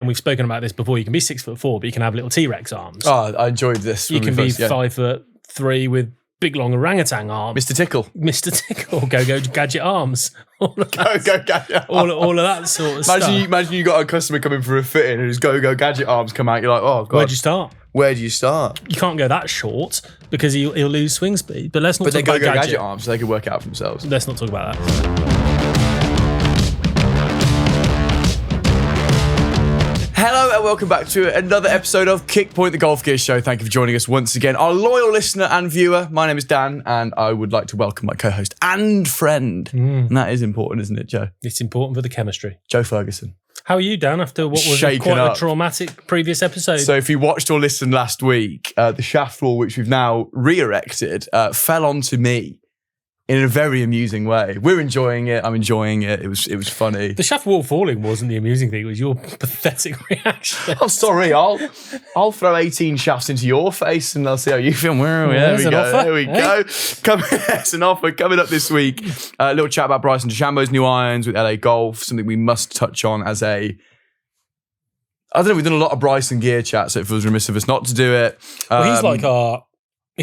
and we've spoken about this before, you can be 6'4", but you can have little T-Rex arms. Oh, I enjoyed this. You can be 5'3" with big long orangutan arms. Mr. Tickle. Go gadget arms. All of that, gadget all of that sort of stuff. Imagine you got a customer coming for a fitting and his go gadget arms come out. You're like, oh, God. Where'd you start? Where do you start? You can't go that short because he'll lose swing speed. But let's not talk about gadget arms, so they can work it out for themselves. Let's not talk about that. Hello and welcome back to another episode of Kickpoint, the Golf Gear Show. Thank you for joining us once again. Our loyal listener and viewer, my name is Dan, and I would like to welcome my co-host and friend. And that is important, isn't it, Joe? It's important for the chemistry. Joe Ferguson. How are you, Dan, after what was quite a traumatic previous episode? So if you watched or listened last week, the shaft wall, which we've now re-erected, fell onto me in a very amusing way. We're enjoying it. I'm enjoying it. It was funny. The shaft wall falling wasn't the amusing thing. It was your pathetic reaction. I'm sorry. I'll throw 18 shafts into your face and I'll see how you feel. There we go. There's an offer coming up this week. A little chat about Bryson DeChambeau's new irons with LA Golf. Something we must touch on as I don't know. We've done a lot of Bryson gear chat, so it feels remiss of us not to do it. Well, he's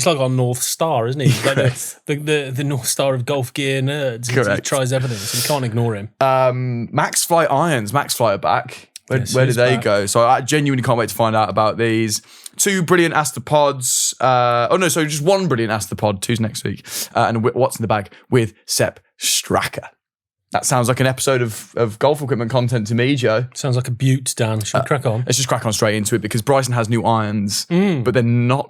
like our North Star, isn't he? He's like the North Star of golf gear nerds. Correct. He tries everything, so we can't ignore him. Maxfli irons. Maxfli are back. Where did they go? So I genuinely can't wait to find out about these. Two brilliant Asteropods. Just one brilliant Astropod. Two's next week. And what's in the bag with Sepp Straka. That sounds like an episode of golf equipment content to me, Joe. Sounds like a beaut, Dan. Should we crack on? Let's just crack on straight into it because Bryson has new irons, but they're not...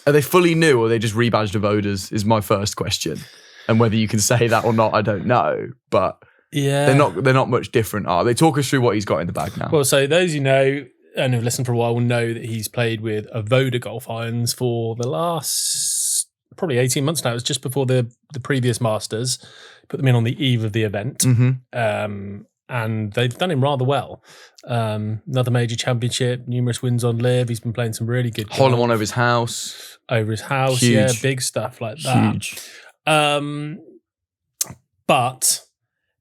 Are they fully new or are they just rebadged of Odors is my first question. And whether you can say that or not, I don't know. But yeah, they're not much different, are they? Talk us through what he's got in the bag now. Well, so those who know and have listened for a while will know that he's played with Avoda golf irons for the last probably 18 months now. It was just before the previous Masters. Put them in on the eve of the event. Mm-hmm. And they've done him rather well. Another major championship, numerous wins on live. He's been playing some really good golf. Hole in one over his house. Huge. Yeah, big stuff like that. Huge. But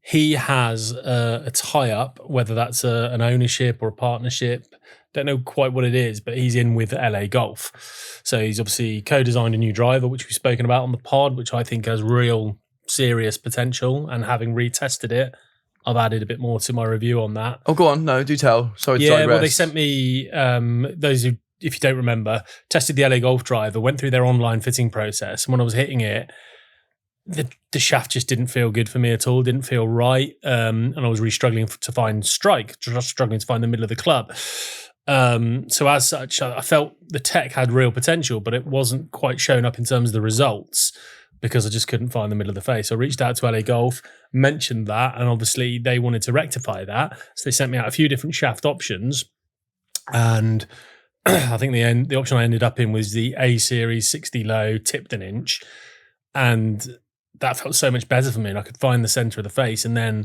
he has a tie-up, whether that's an ownership or a partnership. Don't know quite what it is, but he's in with LA Golf. So he's obviously co-designed a new driver, which we've spoken about on the pod, which I think has real serious potential. And having retested it, I've added a bit more to my review on that. Oh, go on. No, do tell. Sorry to digress. Well, they sent me, those who, if you don't remember, tested the LA Golf driver, went through their online fitting process. And when I was hitting it, the shaft just didn't feel good for me at all, didn't feel right. And I was really struggling to find strike, just struggling to find the middle of the club. So as such, I felt the tech had real potential, but it wasn't quite showing up in terms of the results, because I just couldn't find the middle of the face. So I reached out to LA Golf, mentioned that, and obviously they wanted to rectify that. So they sent me out a few different shaft options. And I think the option I ended up in was the A Series 60 low, tipped an inch. And that felt so much better for me. And I could find the center of the face. And then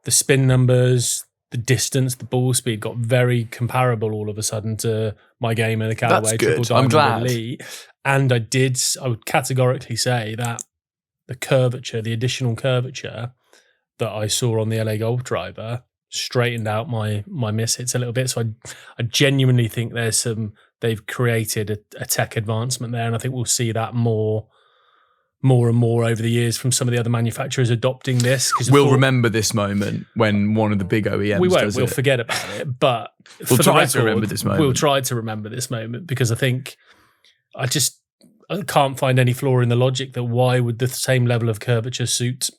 the spin numbers, the distance, the ball speed got very comparable all of a sudden to my game in the Callaway Triple Diamond Elite. And I would categorically say that the curvature, the additional curvature that I saw on the LA Golf driver straightened out my miss hits a little bit. So I genuinely think they've created a tech advancement there. And I think we'll see that more and more over the years from some of the other manufacturers adopting this. We'll remember this moment when one of the big OEMs we won't. does We'll it. forget about it. But we'll try to remember this moment. We'll try to remember this moment because I think I can't find any flaw in the logic that why would the same level of curvature suit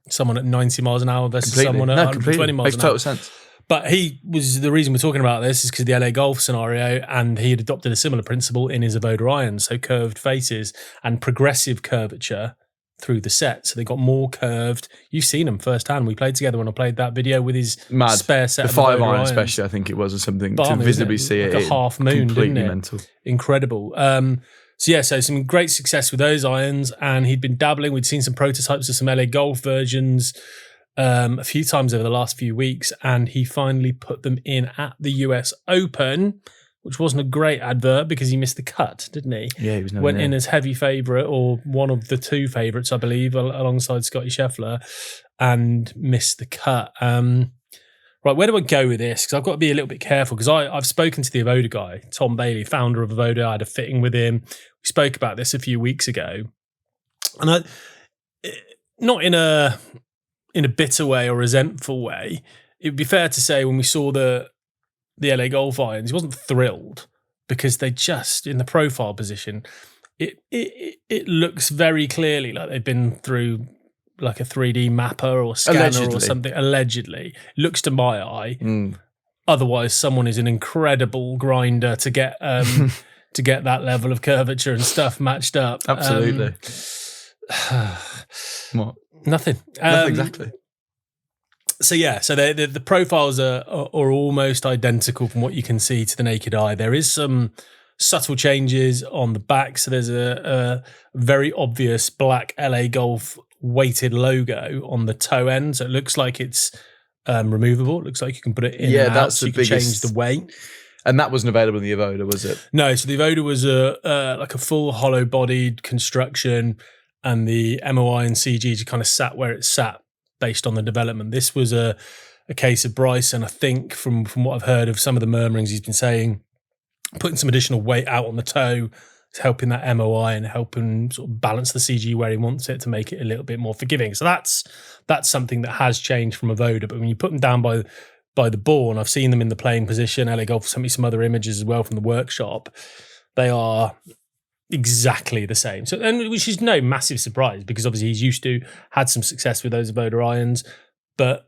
someone at 90 miles an hour versus someone at 120 miles an hour. Makes total sense. But the reason we're talking about this is because the LA Golf scenario, and he had adopted a similar principle in his Avoda irons, so curved faces and progressive curvature through the set. So they got more curved. You've seen them firsthand. We played together when I played that video with his spare set. The 5 iron, especially, I think it was, or something, to visibly see it. Like a half moon, completely didn't it? Mental. Incredible. So some great success with those irons, and he'd been dabbling. We'd seen some prototypes of some LA Golf versions a few times over the last few weeks, and he finally put them in at the US Open, which wasn't a great advert because he missed the cut, didn't he? Yeah, he was went in as heavy favourite, or one of the two favourites, I believe, alongside Scotty Scheffler, and missed the cut. Right, right, where do I go with this? Because I've got to be a little bit careful because I've spoken to the Avoda guy, Tom Bailey, founder of Avoda. I had a fitting with him. We spoke about this a few weeks ago. And not in a bitter way or resentful way, it would be fair to say when we saw the LA Golf irons, he wasn't thrilled because they just, in the profile position, it looks very clearly like they've been through like a 3D mapper or scanner or something. Allegedly. Looks to my eye. Otherwise, someone is an incredible grinder to get to get that level of curvature and stuff matched up. Absolutely. What? Nothing. Nothing exactly. So the profiles are almost identical from what you can see to the naked eye. There is some subtle changes on the back. So there's a very obvious black LA Golf weighted logo on the toe end. So it looks like it's removable. It looks like you can put it in and out, so you can change the weight. And that wasn't available in the Avoda, was it? No, so the Avoda was like a full hollow-bodied construction, and the MOI and CG just kind of sat where it sat based on the development. This was a case of Bryson, I think, from what I've heard of some of the murmurings he's been saying, putting some additional weight out on the toe, helping that MOI and helping sort of balance the CG where he wants it to make it a little bit more forgiving. So that's something that has changed from Avoda. But when you put them down by the ball, and I've seen them in the playing position, LA Golf sent me some other images as well from the workshop, they are exactly the same. So, and which is no massive surprise because obviously had some success with those Avoda irons, but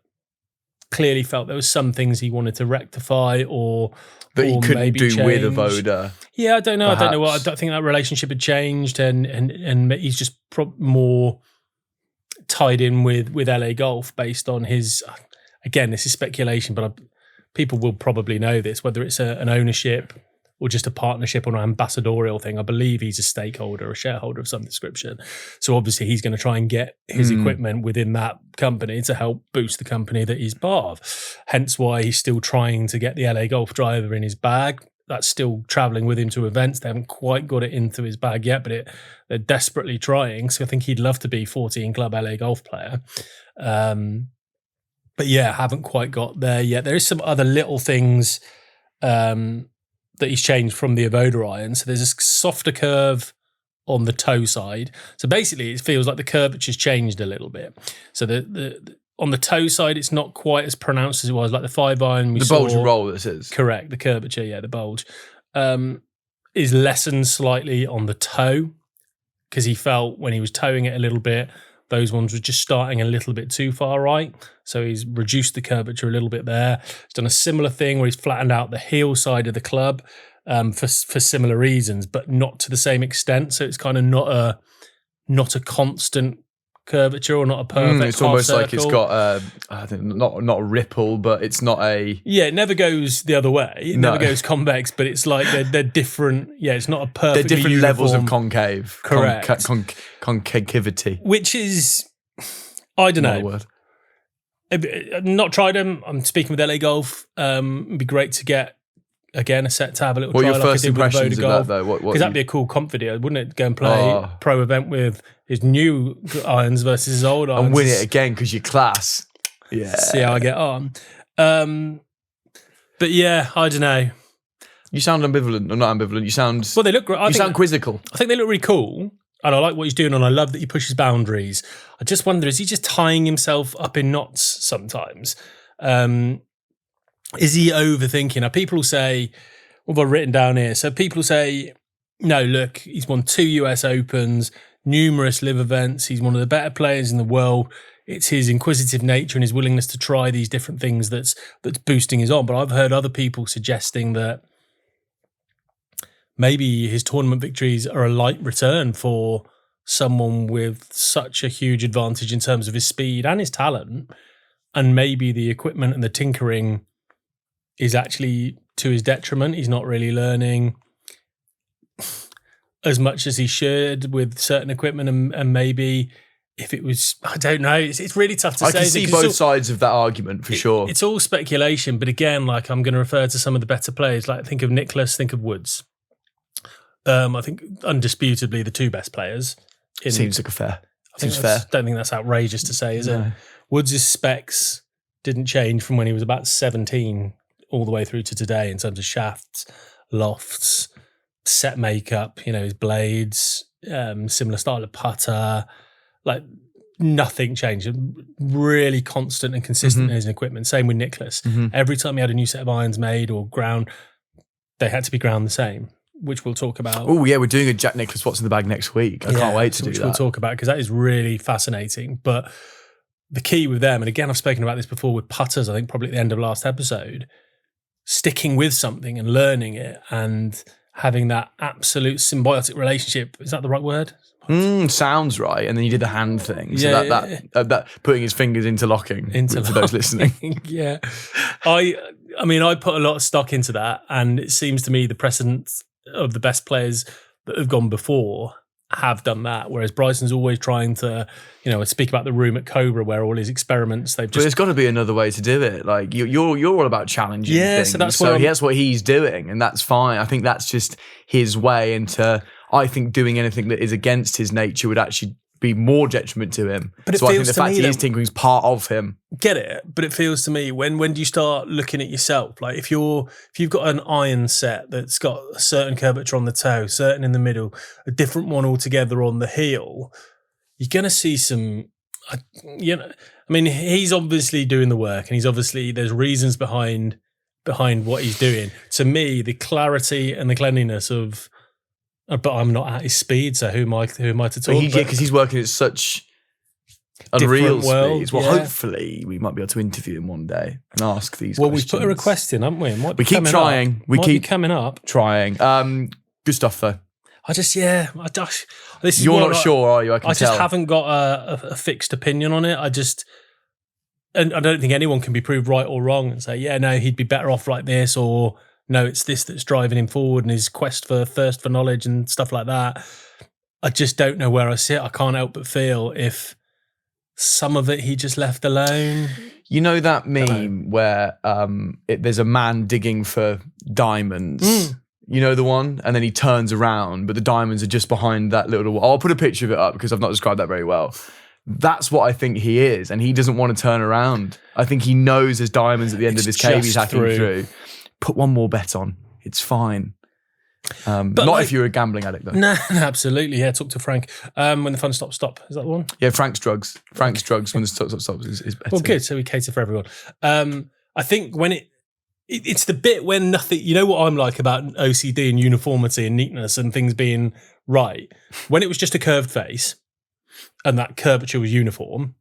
clearly felt there was some things he wanted to rectify or that he couldn't maybe do change. with Avoda. Yeah, I don't know. Perhaps. I don't know. I don't think that relationship had changed, and he's just more tied in with LA Golf based on his. Again, this is speculation, but people will probably know this, whether it's an ownership or just a partnership or an ambassadorial thing. I believe he's a stakeholder, a shareholder of some description. So obviously he's going to try and get his equipment within that company to help boost the company that he's part of. Hence why he's still trying to get the LA Golf driver in his bag. That's still traveling with him to events. They haven't quite got it into his bag yet, but they're desperately trying. So I think he'd love to be 14 club LA Golf player. But yeah, haven't quite got there yet. There is some other little things that he's changed from the Avoda iron. So there's a softer curve on the toe side. So basically, it feels like the curvature's changed a little bit. So the on the toe side, it's not quite as pronounced as it was. Like the 5-iron, the bulge and roll, this is correct. The curvature, yeah, the bulge is lessened slightly on the toe because he felt when he was toeing it a little bit, those ones were just starting a little bit too far right. So he's reduced the curvature a little bit there. He's done a similar thing where he's flattened out the heel side of the club for similar reasons, but not to the same extent. So it's kind of not a constant curvature or not a perfect it's almost circle. like it's got I think not a ripple, but it's not a... Yeah, it never goes the other way. It never goes convex, but it's like they're different. Yeah, it's not a perfect. They're different levels of concave. Correct. Concavity. Which is, I don't know. Word. I've not tried them. I'm speaking with LA Golf. It'd be great to get, again, a set to have a little What try are your like first I did with impressions of Golf. that, though? Because that'd be a cool comp video, wouldn't it? Go and play pro event with his new irons versus his old irons. And win it again because you're class. Yeah. See how I get on. But yeah, I don't know. You sound ambivalent, or not ambivalent. You sound... Well, they look great. You sound quizzical. I think they look really cool. And I like what he's doing, and I love that he pushes boundaries. I just wonder, is he just tying himself up in knots sometimes? Is he overthinking? Now, people say, what have I written down here? So people say, no, look, he's won 2 US Opens, numerous live events. He's one of the better players in the world. It's his inquisitive nature and his willingness to try these different things that's boosting his on. But I've heard other people suggesting that maybe his tournament victories are a light return for someone with such a huge advantage in terms of his speed and his talent. And maybe the equipment and the tinkering is actually to his detriment. He's not really learning as much as he should with certain equipment. And maybe if it was, I don't know, it's really tough to say. I can see both sides of that argument for sure. It's all speculation. But again, like I'm going to refer to some of the better players. Like think of Nicklaus, think of Woods. I think undisputably the 2 best players. Seems like a fair. Seems fair. Don't think that's outrageous to say, is it? Woods' specs didn't change from when he was about 17 all the way through to today in terms of shafts, lofts, set makeup, his blades, similar style of putter, like nothing changed. Really constant and consistent in his equipment. Same with Nicholas. Every time he had a new set of irons made or ground, they had to be ground the same, which we'll talk about. Oh yeah, we're doing a Jack Nicklaus What's in the Bag next week. I can't wait to do that. Which we'll talk about because that is really fascinating. But the key with them, and again, I've spoken about this before with putters, I think probably at the end of last episode, sticking with something and learning it and having that absolute symbiotic relationship. Is that the right word? Sounds right. And then you did the hand thing. So that putting his fingers interlocking. For those listening. Yeah. I put a lot of stock into that, and it seems to me the precedent of the best players that have gone before have done that, whereas Bryson's always trying to, I speak about the room at Cobra where all his experiments, they've just... But there's got to be another way to do it. Like, you're all about challenging things. So that's what he's doing, and that's fine. I think that's just his way into... I think doing anything that is against his nature would actually be more detriment to him. But so I think the fact he is tinkering is part of him. Get it? But it feels to me, when do you start looking at yourself? Like if you've got an iron set that's got a certain curvature on the toe, certain in the middle, a different one altogether on the heel, you're going to see some, he's obviously doing the work, and there's reasons behind what he's doing. To me, the clarity and the cleanliness of, but I'm not at his speed, so who am I to talk? Because he's working at such unreal speeds. Well, hopefully we might be able to interview him one day and ask these questions. Well, we've put a request in, haven't we? We keep trying. We keep coming up. Trying. Good stuff, though. This is You're not sure, are you? I just haven't got a fixed opinion on it. And I don't think anyone can be proved right or wrong and say, yeah, no, he'd be better off like this, or no, it's this that's driving him forward and his quest for thirst for knowledge and stuff like that. I just don't know where I sit. I can't help but feel if some of it he just left alone. You know that meme where there's a man digging for diamonds? You know the one? And then he turns around, but the diamonds are just behind that little wall. I'll put a picture of it up because I've not described that very well. That's what I think he is, and he doesn't want to turn around. I think he knows there's diamonds at the end of this cave he's hacking through. Put one more bet on. It's fine. But not if you're a gambling addict, though. No, absolutely. Yeah, talk to Frank. When the fun stops, stop. Is that the one? Yeah, Frank's drugs. Frank's drugs when the stops is better. Well, good. So we cater for everyone. I think when it's the bit when nothing... You know what I'm like about OCD and uniformity and neatness and things being right? When it was just a curved face and that curvature was uniform...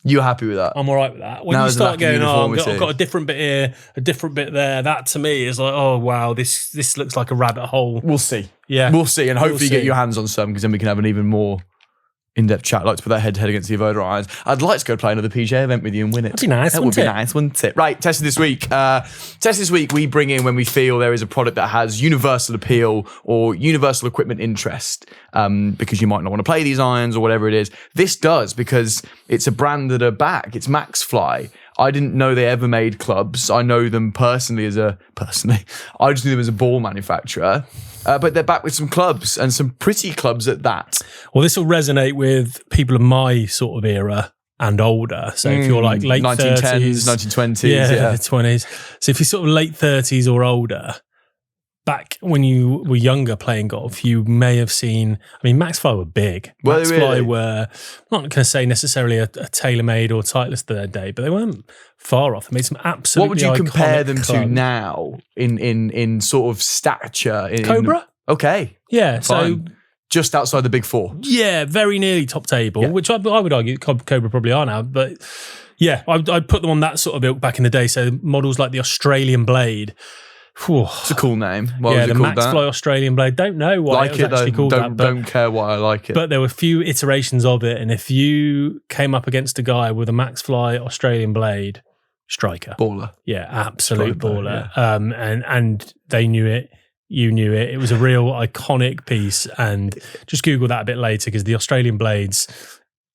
You're happy with that? I'm all right with that. When you start going, I've got a different bit here, a different bit there, that to me is like, oh, wow, this looks like a rabbit hole. We'll see. Yeah. We'll see. And hopefully you get your hands on some, because then we can have an even more in-depth chat. I'd like to put that head-to-head against the Evoda irons. I'd like to go play another PGA event with you and win it. That'd be nice, That would be nice, wouldn't it? Right, Test of this week. Test this week we bring in when we feel there is a product that has universal appeal or universal equipment interest, because you might not want to play these irons or whatever it is. This does, because it's a brand that are back. It's Maxfli. I didn't know they ever made clubs. I know them personally. I just knew them as a ball manufacturer. But they're back with some clubs, and some pretty clubs at that. Well, this will resonate with people of my sort of era and older. So if you're like late 1910s, 1920s. Yeah, the 20s. So if you're sort of late 30s or older, back when you were younger playing golf, you may have seen, Maxfli were big. Maxfli were, I'm not going to say necessarily a TaylorMade or Titleist of their day, but they weren't far off. They made some absolutely What would you compare them clubs to now in sort of stature? Cobra? Okay. Yeah, fine. So just outside the big four. Yeah, very nearly top table, which I would argue Cobra probably are now, but yeah, I'd put them on that sort of ilk back in the day. So models like the Australian Blade. Whew. It's a cool name. What was it called? The Maxfli Australian Blade. Don't know why it was actually called that. Don't care why I like it. But there were a few iterations of it, and if you came up against a guy with a Maxfli Australian Blade, striker. Baller. Yeah, absolute baller. Yeah. And they knew it. You knew it. It was a real iconic piece. And just Google that a bit later, because the Australian Blades...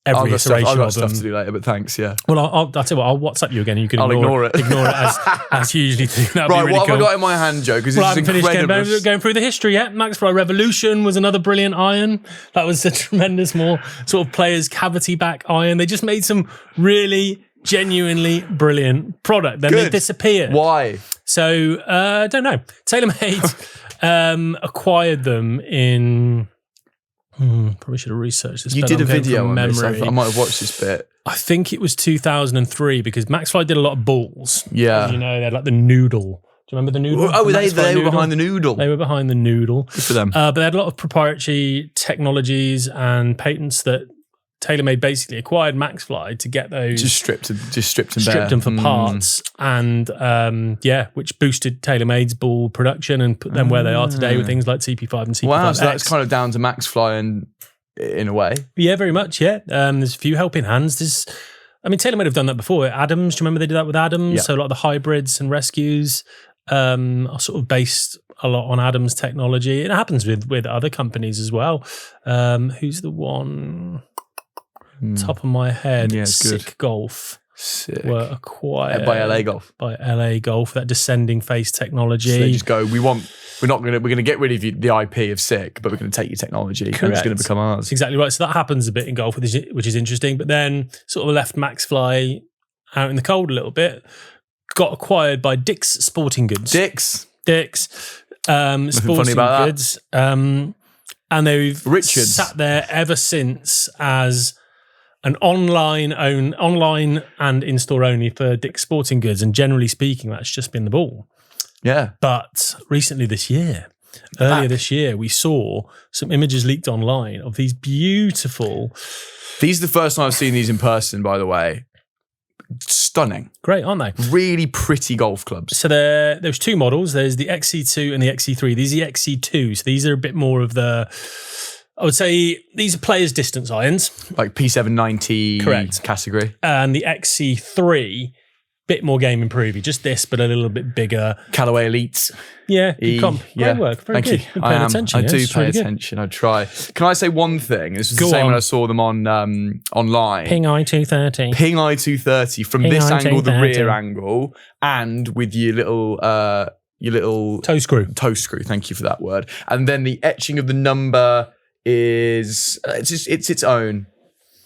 Every iteration I've got of stuff them. to do later, but thanks, yeah. Well, I'll tell you what, I'll WhatsApp you again. You can ignore it. Ignore it as you usually do. That'd be really what cool. have I got in my hand, Joe? Because this is incredible. Going through the history yet. Maxfli Revolution was another brilliant iron. That was a tremendous, more sort of players' cavity back iron. They just made some really Genuinely brilliant product. Then they disappeared. Why? So, I don't know. TaylorMade acquired them in... probably should have researched this. You did a video on this. I might have watched this bit. I think it was 2003 because Maxfli did a lot of balls. Yeah. You know, they had like the noodle. Do you remember the noodle? Oh, they were behind the noodle. They were behind the noodle. Good for them. But they had a lot of proprietary technologies and patents that TaylorMade basically acquired Maxfli to get those. Just stripped them for parts. And which boosted TaylorMade's ball production and put them where they are today with things like CP5 and CP5X. Wow, so that's kind of down to Maxfli and in a way. Yeah, very much, yeah. There's a few helping hands. TaylorMade have done that before. Adams, do you remember they did that with Adams? Yeah. So a lot of the hybrids and rescues are sort of based a lot on Adams technology. It happens with other companies as well. Who's the one? Top of my head, yeah, Sick Golf. Sick. Were acquired by LA Golf. By LA Golf, that descending face technology. So they just go, we're gonna get rid of the IP of Sick, but we're gonna take your technology. Correct. And it's gonna become ours. That's exactly right. So that happens a bit in golf, which is interesting. But then sort of left Maxfli out in the cold a little bit. Got acquired by Dick's Sporting Goods. Dick's. Sporting Goods. And they've sat there ever since as an online and in-store only for Dick's Sporting Goods. And generally speaking, that's just been the ball. Yeah. But earlier this year, we saw some images leaked online of these beautiful... These are the first time I've seen these in person, by the way. Stunning. Great, aren't they? Really pretty golf clubs. So there's two models. There's the XC2 and the XC3. These are the XC2. So these are a bit more of the... I would say these are players' distance irons. Like P790 Correct. category. And the XC3, bit more game improving. Just this, but a little bit bigger. Callaway Elites. Yeah, good comp. Great work. Very Thank good. you. Good paying attention. I do It's pay really attention. I try. Can I say one thing? This was the same when I saw them on online. Ping i230. Ping i230 from this angle, the rear angle, and with your little toe screw. Toe screw. Thank you for that word. And then the etching of the number is it's its own.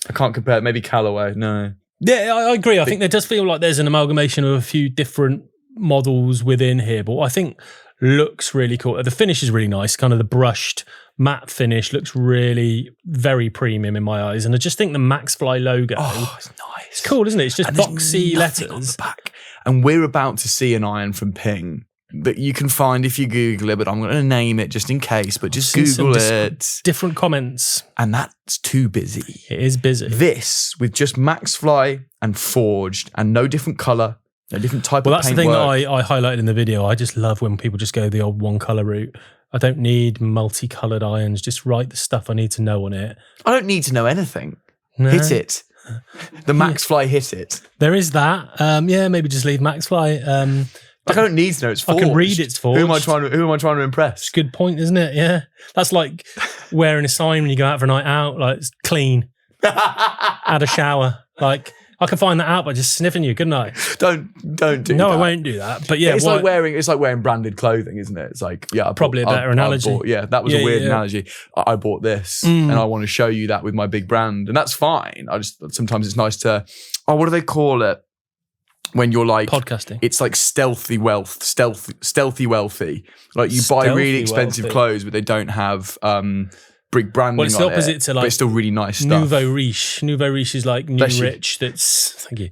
I can't compare it. Maybe Callaway. No. Yeah, I agree. I think there does feel like there's an amalgamation of a few different models within here, but what I think looks really cool. The finish is really nice. Kind of the brushed matte finish looks really very premium in my eyes. And I just think the Maxfli logo. Oh, it's nice. It's cool, isn't it? It's just boxy letters on the back. And we're about to see an iron from Ping that you can find if you Google it, but I'm going to name it just in case, but just Google it. Different comments. And that's too busy. It is busy. This, with just Maxfli and forged and no different colour, no different type of paintwork. Well, that's the thing that I highlighted in the video. I just love when people just go the old one colour route. I don't need multicoloured irons. Just write the stuff I need to know on it. I don't need to know anything. No. Hit it. The Maxfli hit it. There is that. Maybe just leave Maxfli. I don't need to know it's forged. I can read it's forged. Who am I trying to impress? It's a good point, isn't it? Yeah. That's like wearing a sign when you go out for a night out, like it's clean. Had a shower. Like I can find that out by just sniffing you. Good night. Don't do that. No, I won't do that. But yeah, it's like wearing branded clothing, isn't it? It's like, yeah, probably a better analogy. That was a weird analogy. I bought this and I want to show you that with my big brand. And that's fine. Sometimes it's nice to, what do they call it? When you're like podcasting, it's like stealthy wealthy. Like you buy really expensive clothes, but they don't have big branding. Well, it's the opposite to like, but it's still really nice stuff. Nouveau riche. Nouveau riche is like new rich. Thank you.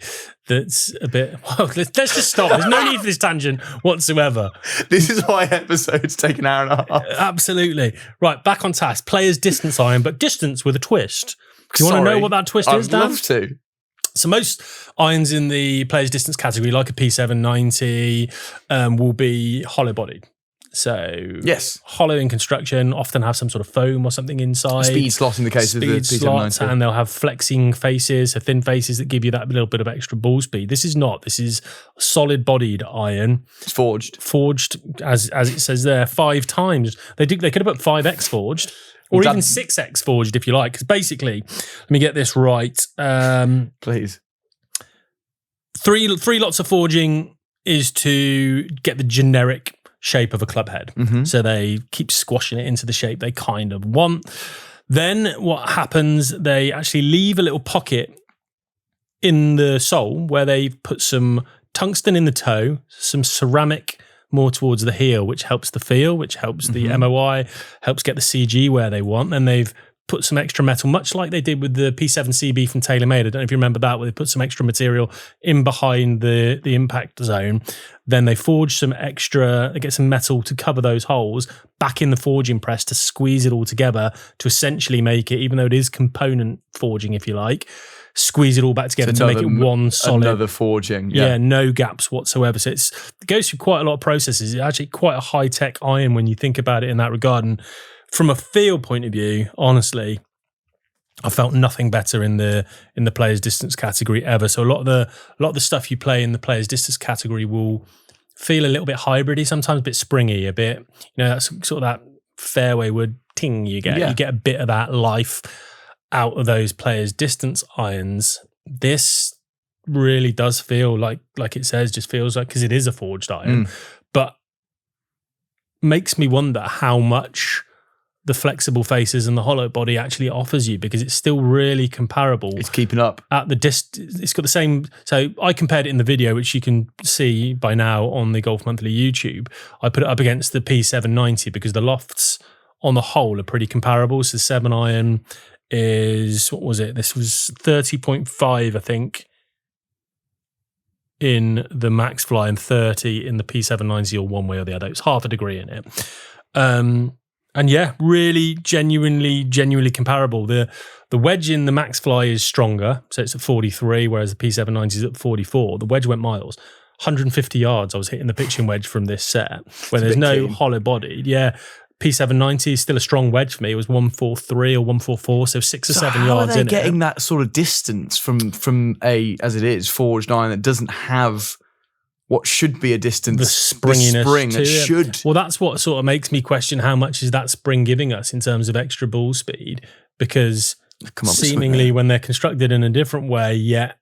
That's a bit. Well, let's just stop. There's no need for this tangent whatsoever. This is why episodes take an hour and a half. Absolutely. Right, back on task. Players distance iron, but distance with a twist. Do you want to know what that twist is, Dan? I'd love to. So most irons in the players distance category, like a P790, will be hollow bodied. So yes, hollow in construction, often have some sort of foam or something inside. Speed slot in the case of the P790. And they'll have flexing faces, so thin faces that give you that little bit of extra ball speed. This is not. This is solid bodied iron. It's forged. Forged, as it says there, 5 times. They could have put 5x forged. Or even 6x forged, if you like. Because basically, let me get this right. Please. Three lots of forging is to get the generic shape of a club head. Mm-hmm. So they keep squashing it into the shape they kind of want. Then what happens, they actually leave a little pocket in the sole where they've put some tungsten in the toe, some ceramic more towards the heel, which helps the feel, which helps the MOI, helps get the CG where they want. And they've put some extra metal, much like they did with the P7CB from TaylorMade. I don't know if you remember that, where they put some extra material in behind the impact zone. Then they forge some extra, they get some metal to cover those holes back in the forging press to squeeze it all together to essentially make it, even though it is component forging, if you like, squeeze it all back together to make it one solid. Another forging. Yeah, no gaps whatsoever. So it goes through quite a lot of processes. It's actually quite a high-tech iron when you think about it in that regard. And from a feel point of view, honestly, I felt nothing better in the players distance category ever. So a lot of the stuff you play in the players distance category will feel a little bit hybridy, sometimes a bit springy, a bit, that's sort of that fairway wood ting you get. Yeah. You get a bit of that life out of those players distance irons. This really does feel like it says, just feels like, because it is a forged iron, but makes me wonder how much the flexible faces and the hollow body actually offers you, because it's still really comparable. It's keeping up at the it's got the same. So I compared it in the video, which you can see by now on the Golf Monthly YouTube. I put it up against the P790 because the lofts on the whole are pretty comparable. So the 7 iron is, what was it? This was 30.5, I think, in the Maxfli and 30 in the P790, or one way or the other. It's half a degree in it. And yeah, really genuinely comparable. The wedge in the Maxfli is stronger, so it's at 43, whereas the P790 is at 44. The wedge went miles. 150 yards I was hitting the pitching wedge from this set, where there's no hollow bodied. Yeah, P790 is still a strong wedge for me. It was 143 or 144, so 6 or 7 yards in it. How are they getting that sort of distance from a, as it is, forged iron that doesn't have what should be a distance, the springiness, spring that should. Well, that's what sort of makes me question how much is that spring giving us in terms of extra ball speed, because seemingly when they're constructed in a different way, yet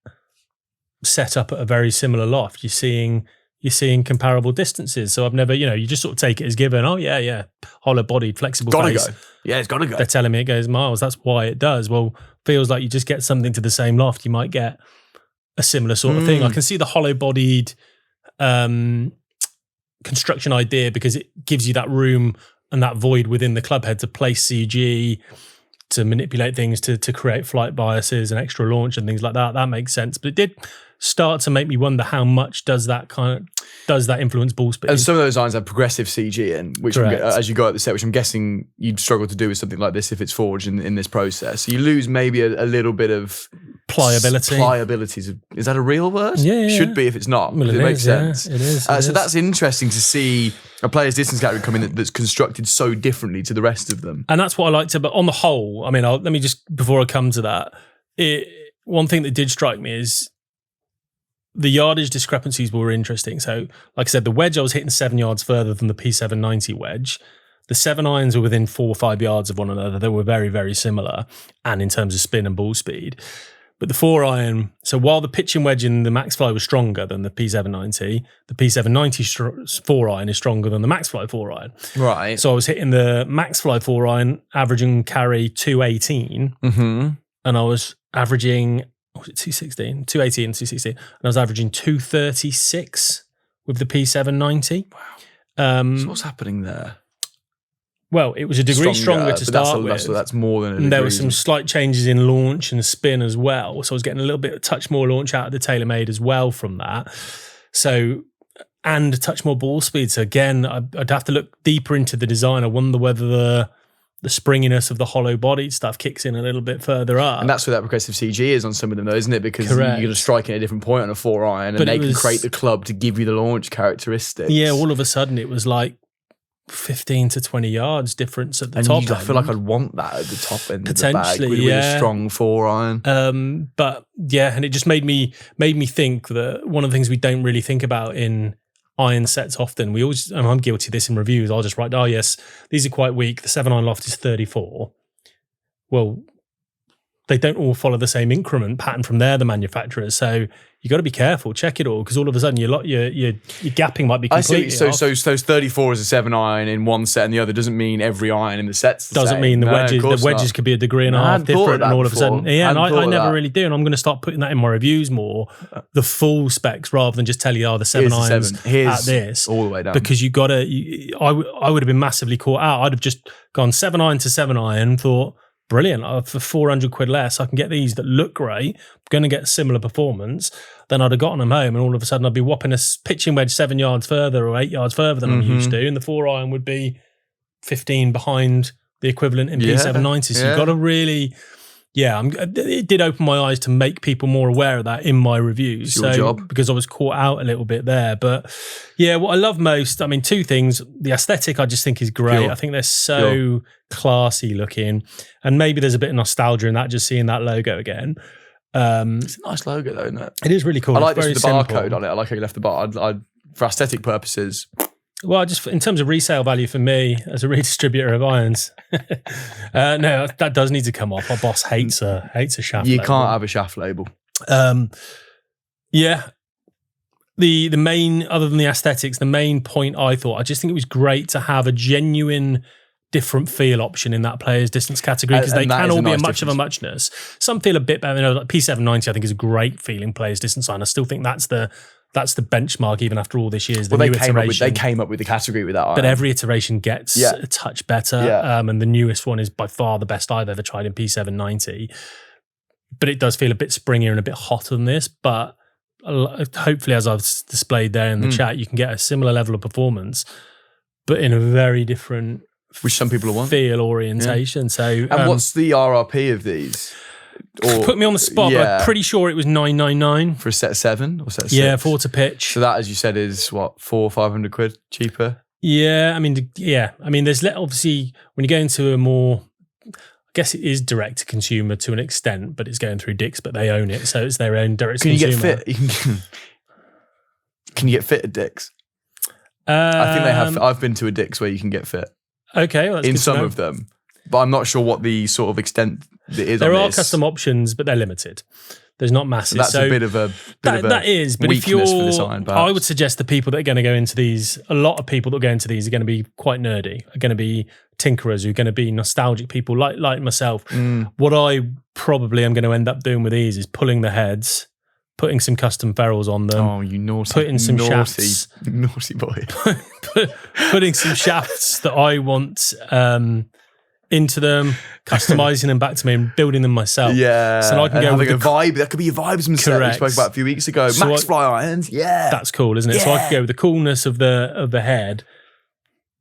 set up at a very similar loft, you're seeing comparable distances. So I've never, you just sort of take it as given. Oh yeah, hollow bodied, flexible face. Go. Yeah, it's got to go. They're telling me it goes miles. That's why it does. Well, feels like you just get something to the same loft, you might get a similar sort of thing. I can see the hollow bodied construction idea, because it gives you that room and that void within the club head to place CG, to manipulate things, to create flight biases and extra launch and things like that. That makes sense. But it did start to make me wonder how much does that influence ball speed. And some of those irons have progressive CG in, which as you go up the set, which I'm guessing you'd struggle to do with something like this if it's forged in this process. So you lose maybe a little bit of pliability. Is that a real word? Yeah. Should be if it's not. Well, it makes sense. Yeah, it is. So that's interesting to see a player's distance category come in that's constructed so differently to the rest of them. And that's what I liked but on the whole, I mean, let me just, before I come to that, one thing that did strike me is the yardage discrepancies were interesting. So, like I said, the wedge I was hitting 7 yards further than the P790 wedge. The 7 irons were within 4 or 5 yards of one another. They were very, very similar, and in terms of spin and ball speed. But the 4 iron, so while the pitching wedge in the Maxfli was stronger than the P790, the P790 4 iron is stronger than the Maxfli 4 iron. Right. So I was hitting the Maxfli 4 iron, averaging carry 218, and I was averaging, was it 216? 218 and 216. And I was averaging 236 with the P790. Wow. So what's happening there? Well, it was a degree stronger to start with. That's more than a degree. And there were some slight changes in launch and spin as well. So I was getting a little bit, a touch more launch out of the TaylorMade as well from that. So, and a touch more ball speed. So again, I'd have to look deeper into the design. I wonder whether the springiness of the hollow bodied stuff kicks in a little bit further up. And that's where that progressive CG is on some of them, though, isn't it? Because you're going to strike at a different point on a 4 iron, and they can create the club to give you the launch characteristics. Yeah, all of a sudden it was like 15 to 20 yards difference at the top end. I feel like I'd want that at the top end potentially, of the bag with a strong 4 iron. But yeah, and it just made me think that one of the things we don't really think about in iron sets often, we always, and I'm guilty of this in reviews, I'll just write, oh yes, these are quite weak, the 7 iron loft is 34. Well, they don't all follow the same increment pattern from the manufacturers. So you got to be careful, check it all, because all of a sudden your gapping might be completely so off. so 34 is a 7 iron in one set and the other doesn't mean every iron in the set's the doesn't same. mean the No, wedges could be a degree and a half different, and all of a sudden, and I never really do, and I'm going to start putting that in my reviews more, the full specs rather than just tell you, the 7 irons at this, all the way down, because you got to. I would have been massively caught out. I'd have just gone 7 iron to 7 iron, thought, brilliant, for 400 quid less, I can get these that look great, I'm going to get similar performance. Then I'd have gotten them home, and all of a sudden I'd be whopping a pitching wedge 7 yards further or 8 yards further than I'm used to, and the 4 iron would be 15 behind the equivalent in P790. So you've got to really, it did open my eyes to make people more aware of that in my reviews. It's your job. Because I was caught out a little bit there. But yeah, what I love most, I mean, 2 things. The aesthetic I just think is great. Pure. I think they're so classy looking, and maybe there's a bit of nostalgia in that, just seeing that logo again. It's a nice logo though, isn't it? It is really cool. I like it's this with very the barcode on it. I like how you left the bar. For aesthetic purposes. Well, just in terms of resale value for me as a redistributor of irons, no, that does need to come off. Our boss hates a shaft. You label. can't have a shaft label. Yeah. The main, other than the aesthetics, the main point I just think it was great to have a genuine different feel option in that player's distance category, because they can all be much of a muchness. Some feel a bit better. Like P790, I think, is a great feeling player's distance iron. I still think that's the benchmark, even after all this years. They came up with the category with that iron. But every iteration gets a touch better. And the newest one is by far the best I've ever tried in P790. But it does feel a bit springier and a bit hotter than this. But hopefully, as I've displayed there in the chat, you can get a similar level of performance, but in a very different, which some people want, feel orientation. Yeah. So, and what's the RRP of these? Or, put me on the spot, but I'm pretty sure it was $999 for a set 7 or set 6. Yeah, 4 to pitch. So that, as you said, is what, 400 or 500 quid cheaper. Yeah, I mean, there's obviously when you go into a more, I guess it is direct to consumer to an extent, but it's going through Dick's, but they own it, so it's their own direct to consumer. Can you get fit? Can you get fit at Dick's? I think they have. I've been to a Dick's where you can get fit. Okay, well, that's in good some to know. of them, but I'm not sure what the sort of extent it is. There on are this. custom options, but they're limited. There's not massive. So that's a bit of a that is. But if weakness for this iron, I would suggest the people that are going to go into these. A lot of people that go into these are going to be quite nerdy. Are going to be tinkerers. Who are going to be nostalgic people like myself. What I probably am going to end up doing with these is pulling the heads, putting some custom ferrules on them. Oh, you naughty! Putting some shafts, naughty boy. Putting some shafts that I want into them, customizing them back to me, and building them myself. Yeah, so I can go with a vibe. That could be your vibes from set we spoke about a few weeks ago. So Maxfli irons. Yeah, that's cool, isn't it? So I could go with the coolness of the head,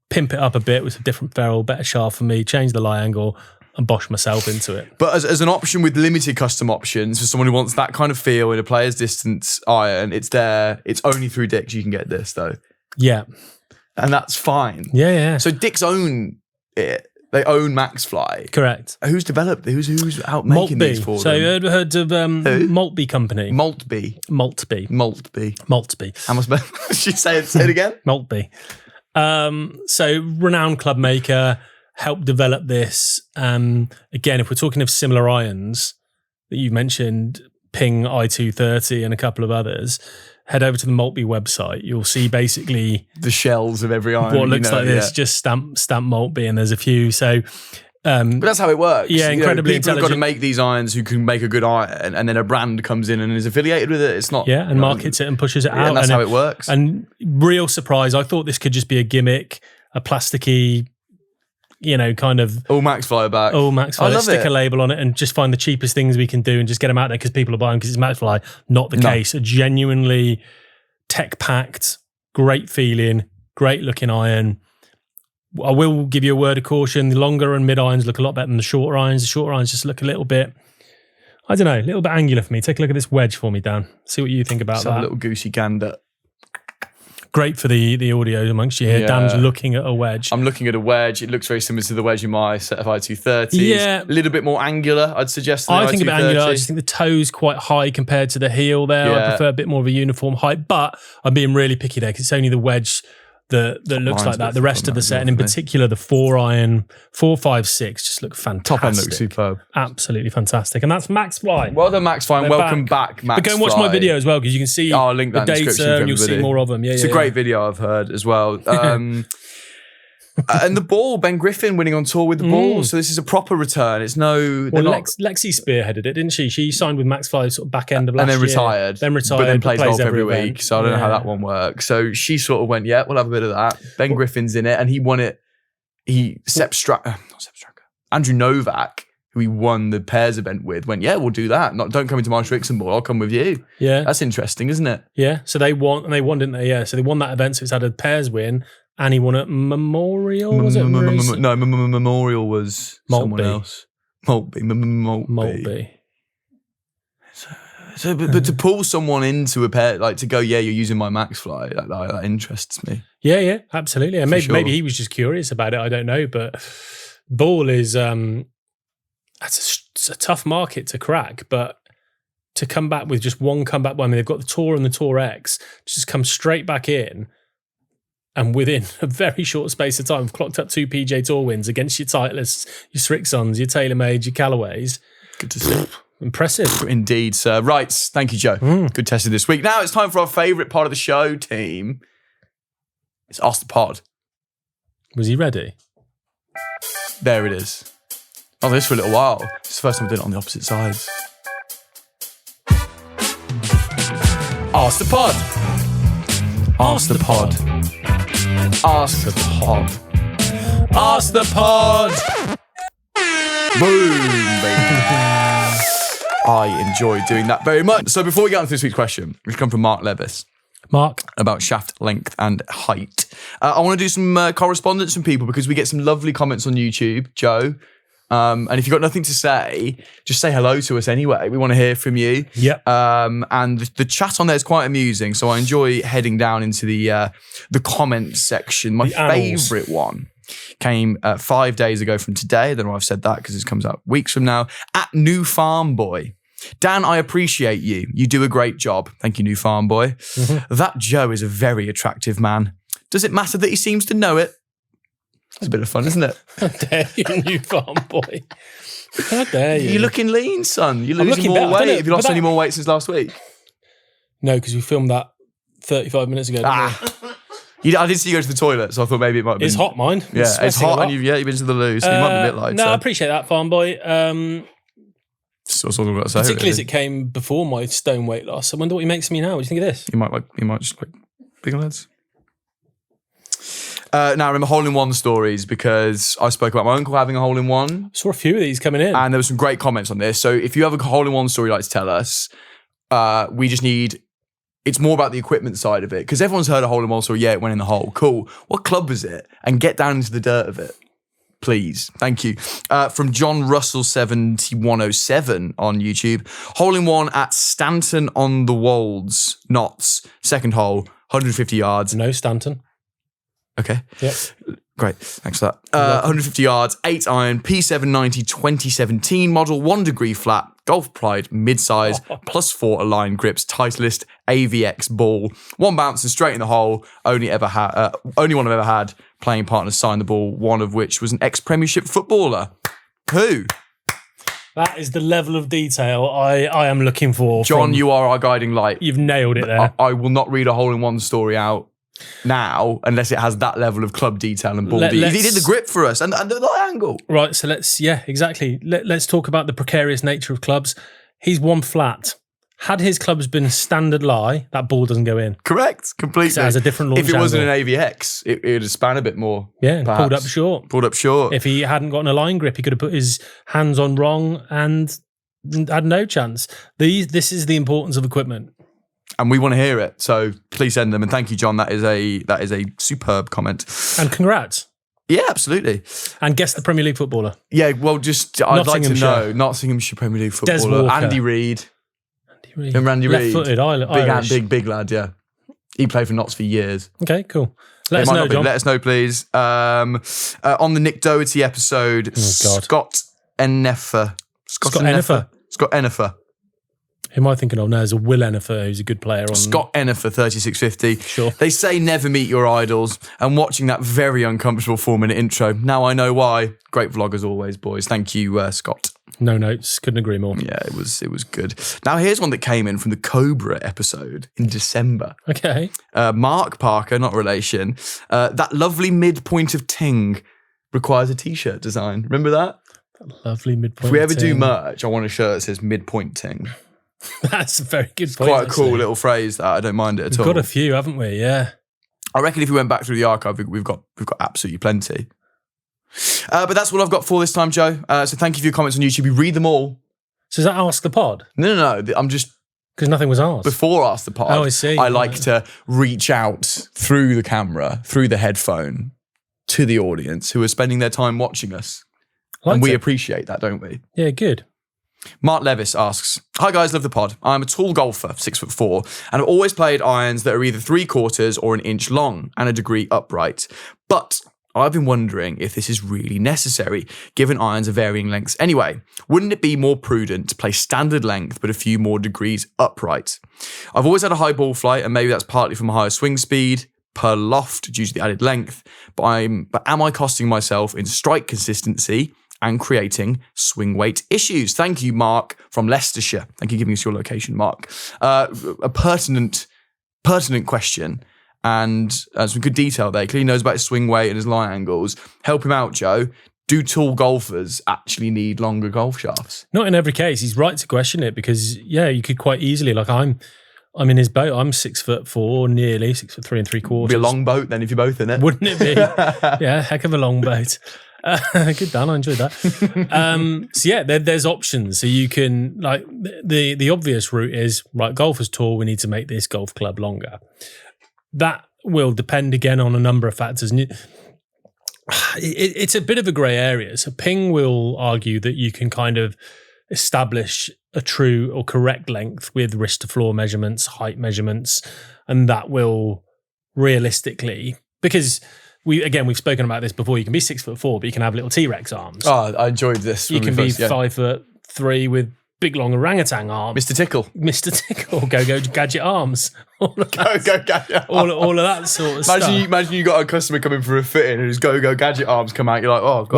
pimp it up a bit with a different ferrule, better shaft for me, change the lie angle, and bosh myself into it. But as an option with limited custom options for someone who wants that kind of feel in a player's distance iron, it's there. It's only through Dick's you can get this though. Yeah, and that's fine. Yeah. So Dick's own it. They own Maxfli. Correct. Who's developed? Who's out making these for them? So you heard of Maltby Company? Maltby. How much? She say it again? Maltby. So renowned club maker, helped develop this. Again, if we're talking of similar irons that you've mentioned, Ping I230 and a couple of others, head over to the Maltby website. You'll see basically the shells of every iron. What looks like this, just stamp Maltby, and there's a few. So, but that's how it works. Yeah, incredibly people intelligent. have got to make these irons who can make a good iron, and then a brand comes in and is affiliated with it. It's not. Yeah, and markets it and pushes it out. And that's how it works. And real surprise, I thought this could just be a gimmick, a plasticky, kind of all Maxfli back. Oh, Maxfli. Stick a label on it and just find the cheapest things we can do and just get them out there because people are buying because it's Maxfli. Not the case. A genuinely tech-packed, great feeling, great looking iron. I will give you a word of caution. The longer and mid irons look a lot better than the shorter irons. The shorter irons just look a little bit, I don't know, a little bit angular for me. Take a look at this wedge for me, Dan. See what you think about that. A little goosey gander. Great for the audio amongst you here. Yeah. Dan's looking at a wedge. I'm looking at a wedge. It looks very similar to the wedge in my set of I230s. Yeah. A little bit more angular, I'd suggest. I think a bit angular. I just think the toe's quite high compared to the heel there. Yeah. I prefer a bit more of a uniform height, but I'm being really picky there because it's only the wedge that looks line's like a that. bit The rest thick of on the that set, as and in well for me. particular the 4-iron 456 just look fantastic. Top end looks superb. Absolutely fantastic. And that's Maxfli. Well done, Maxfli. They're Welcome back, Maxfli. But go and watch my video as well, because you can see I'll link that the in the data description for and you'll see everybody. more of them. Yeah, It's a great video I've heard as well. And the ball, Ben Griffin winning on tour with the ball. So this is a proper return. It's no... Well, Lexi spearheaded it, didn't she? She signed with Maxfli sort of back end of last year. And then retired. But then plays golf every week. So I don't know how that one works. So she sort of went, yeah, we'll have a bit of that. Ben Griffin's in it. And he won it. Sepp Straka. Not Sepp Straka. Andrew Novak, who he won the pairs event with, went, yeah, we'll do that. Don't come into my Trixon ball. I'll come with you. Yeah. That's interesting, isn't it? Yeah. So they won, didn't they? Yeah. So they won that event. So it's had a pairs win. And he won at Memorial, was it? No, Memorial was someone Maltby. else. Maltby. So, but to pull someone into a pair, like to go, yeah, you're using my Maxfli, that interests me. Yeah, absolutely. And maybe he was just curious about it. I don't know, but ball is it's a tough market to crack. But to come back with just one comeback, I mean, they've got the Tour and the Tour X, just come straight back in. And within a very short space of time, clocked up 2 PJ Tour wins against your Titleists, your Strixons, your TaylorMades, your Callaways. Good to see. Impressive. Indeed, sir. Right. Thank you, Joe. Good testing this week. Now it's time for our favourite part of the show, team. It's Ask the Pod. Was he ready? There it is. I've done this for a little while. It's the first time I did it on the opposite sides. Ask the Pod. Ask the Pod. Ask the Pod. Ask the Pod. Boom, baby. I enjoy doing that very much. So before we get on to this week's question, which come from Mark Levis. Mark. About shaft length and height. I want to do some correspondence from people because we get some lovely comments on YouTube, Joe. And if you've got nothing to say, just say hello to us anyway. We want to hear from you. Yep. And the chat on there is quite amusing. So I enjoy heading down into the comments section. My favourite one came 5 days ago from today. I don't know why I've said that because this comes out weeks from now. At New Farm Boy. Dan, I appreciate you. You do a great job. Thank you, New Farm Boy. Mm-hmm. That Joe is a very attractive man. Does it matter that he seems to know it? It's a bit of fun, isn't it? How dare you, New Farm Boy? How dare you? You're looking lean, son. You're losing more weight. Have you lost any more weight since last week? No, because we filmed that 35 minutes ago. I did see you go to the toilet, so I thought maybe it might be. It's hot, mine. Yeah, it's hot, and you've been to the loo, so you might be a bit light. No, I appreciate that, Farm Boy. So that's all I've got to say. Particularly as it came before my stone weight loss. I wonder what he makes me now. What do you think of this? You might just like bigger lads. Now I remember hole-in-one stories because I spoke about my uncle having a hole-in-one. Saw a few of these coming in. And there were some great comments on this. So if you have a hole-in-one story you'd like to tell us, we just need, it's more about the equipment side of it. Because everyone's heard a hole-in-one story, yeah, it went in the hole. Cool. What club was it? And get down into the dirt of it. Please. Thank you. From John Russell 7107 on YouTube. Hole-in-one at Stanton on the Wolds, Notts. Second hole, 150 yards. No Stanton. Okay. Yep. Great. Thanks for that. 150 yards, 8 iron, P790 2017 model, 1 degree flat, Golf Pride mid-size, +4 aligned grips, Titleist AVX ball, 1 bounce and straight in the hole. Only one I've ever had. Playing partners signed the ball, one of which was an ex-Premiership footballer. Who? That is the level of detail I am looking for. John, you are our guiding light. You've nailed it there. I will not read a hole-in-one story out now unless it has that level of club detail and ball detail. He did the grip for us and the angle. Right, so let's talk about the precarious nature of clubs. He's one flat. Had his clubs been standard lie, that ball doesn't go in. Correct, completely. It has a different launch If it wasn't angle. an AVX, it would have span a bit more. Yeah, perhaps. pulled up short. If he hadn't got an aligned grip, he could have put his hands on wrong and had no chance. This is the importance of equipment. And we want to hear it, so please send them. And thank you, John. That is a superb comment. And congrats. Yeah, absolutely. And guess the Premier League footballer. Yeah, well, I'd like to know Nottinghamshire Premier League footballer. Andy Reid. And Randy Reid. Left-footed, Irish. Big lad, yeah. He played for Notts for years. Okay, cool. Let us know, John. Let us know, please. On the Nick Doherty episode, Scott Ennefer. Who am I thinking of now? There's a Will Ennifer, who's a good player. Scott Ennifer, 3650. Sure. They say never meet your idols, and watching that very uncomfortable 4-minute intro, now I know why. Great vlog as always, boys. Thank you, Scott. No notes. Couldn't agree more. Yeah, it was good. Now here's one that came in from the Cobra episode in December. Okay. Mark Parker, not relation. That lovely midpoint of ting requires a t-shirt design. Remember that? That lovely midpoint. If we ever do ting. merch, I want a shirt that says midpoint ting. That's a very good point. Quite a cool little phrase that I don't mind it at all. We've got a few, haven't we? Yeah. I reckon if we went back through the archive, we've got absolutely plenty. But that's all I've got for this time, Joe. So thank you for your comments on YouTube. We read them all. So is that Ask the Pod? No. I'm just... Because nothing was asked. Before Ask the Pod, I see. I like to reach out through the camera, through the headphone, to the audience who are spending their time watching us. And we appreciate that, don't we? Yeah, good. Mark Levis asks, hi guys, love the pod. I'm a tall golfer, 6'4", and I've always played irons that are either 3/4 or an inch long and a degree upright. But I've been wondering if this is really necessary, given irons are varying lengths anyway. Wouldn't it be more prudent to play standard length but a few more degrees upright? I've always had a high ball flight, and maybe that's partly from a higher swing speed per loft due to the added length, but am I costing myself in strike consistency and creating swing weight issues? Thank you, Mark from Leicestershire. Thank you for giving us your location, Mark. A pertinent question and some good detail there. Clearly knows about his swing weight and his line angles. Help him out, Joe. Do tall golfers actually need longer golf shafts? Not in every case. He's right to question it because, yeah, you could quite easily, like I'm in his boat. I'm 6'4", nearly 6'3 3/4. Be a long boat then if you're both in it. Wouldn't it be? Yeah, heck of a long boat. Good Dan, I enjoyed that. So yeah, there's options. So you can, like, the obvious route is, right, golfer's tall, we need to make this golf club longer. That will depend again on a number of factors. It's a bit of a grey area. So Ping will argue that you can kind of establish a true or correct length with wrist to floor measurements, height measurements, and that will realistically, because we've spoken about this before, you can be 6'4", but you can have little T-Rex arms. Oh, I enjoyed this. You can be 5'3" with big long orangutan arms. Mr. Tickle. Go gadget arms. All of that sort of stuff. Imagine you got a customer coming for a fitting and his go gadget arms come out. You're like, oh God.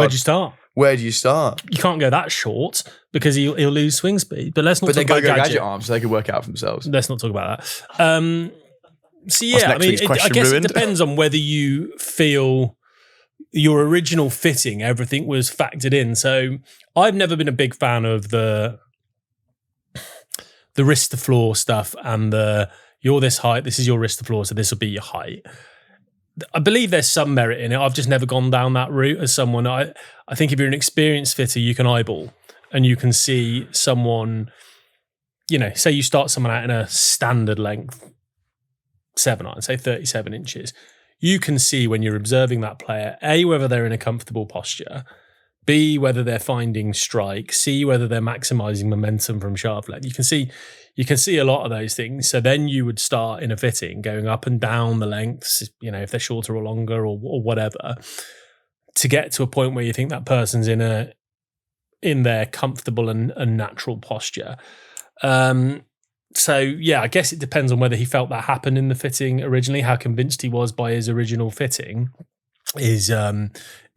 Where'd you start? You can't go that short because he'll lose swing speed. But let's not talk about gadget arms so they can work out for themselves. Let's not talk about that. So yeah, I mean, I guess it depends on whether you feel your original fitting, everything was factored in. So I've never been a big fan of the wrist to floor stuff and you're this height, this is your wrist to floor, so this will be your height. I believe there's some merit in it. I've just never gone down that route as someone. I think if you're an experienced fitter, you can eyeball and you can see someone, say you start someone out in a standard length 7-iron, say 37 inches. You can see when you're observing that player, A, whether they're in a comfortable posture, B, whether they're finding strike, C, whether they're maximizing momentum from shaft length. You can see a lot of those things. So then you would start in a fitting going up and down the lengths, if they're shorter or longer or whatever, to get to a point where you think that person's in their comfortable and natural posture. So yeah, I guess it depends on whether he felt that happened in the fitting originally. How convinced he was by his original fitting is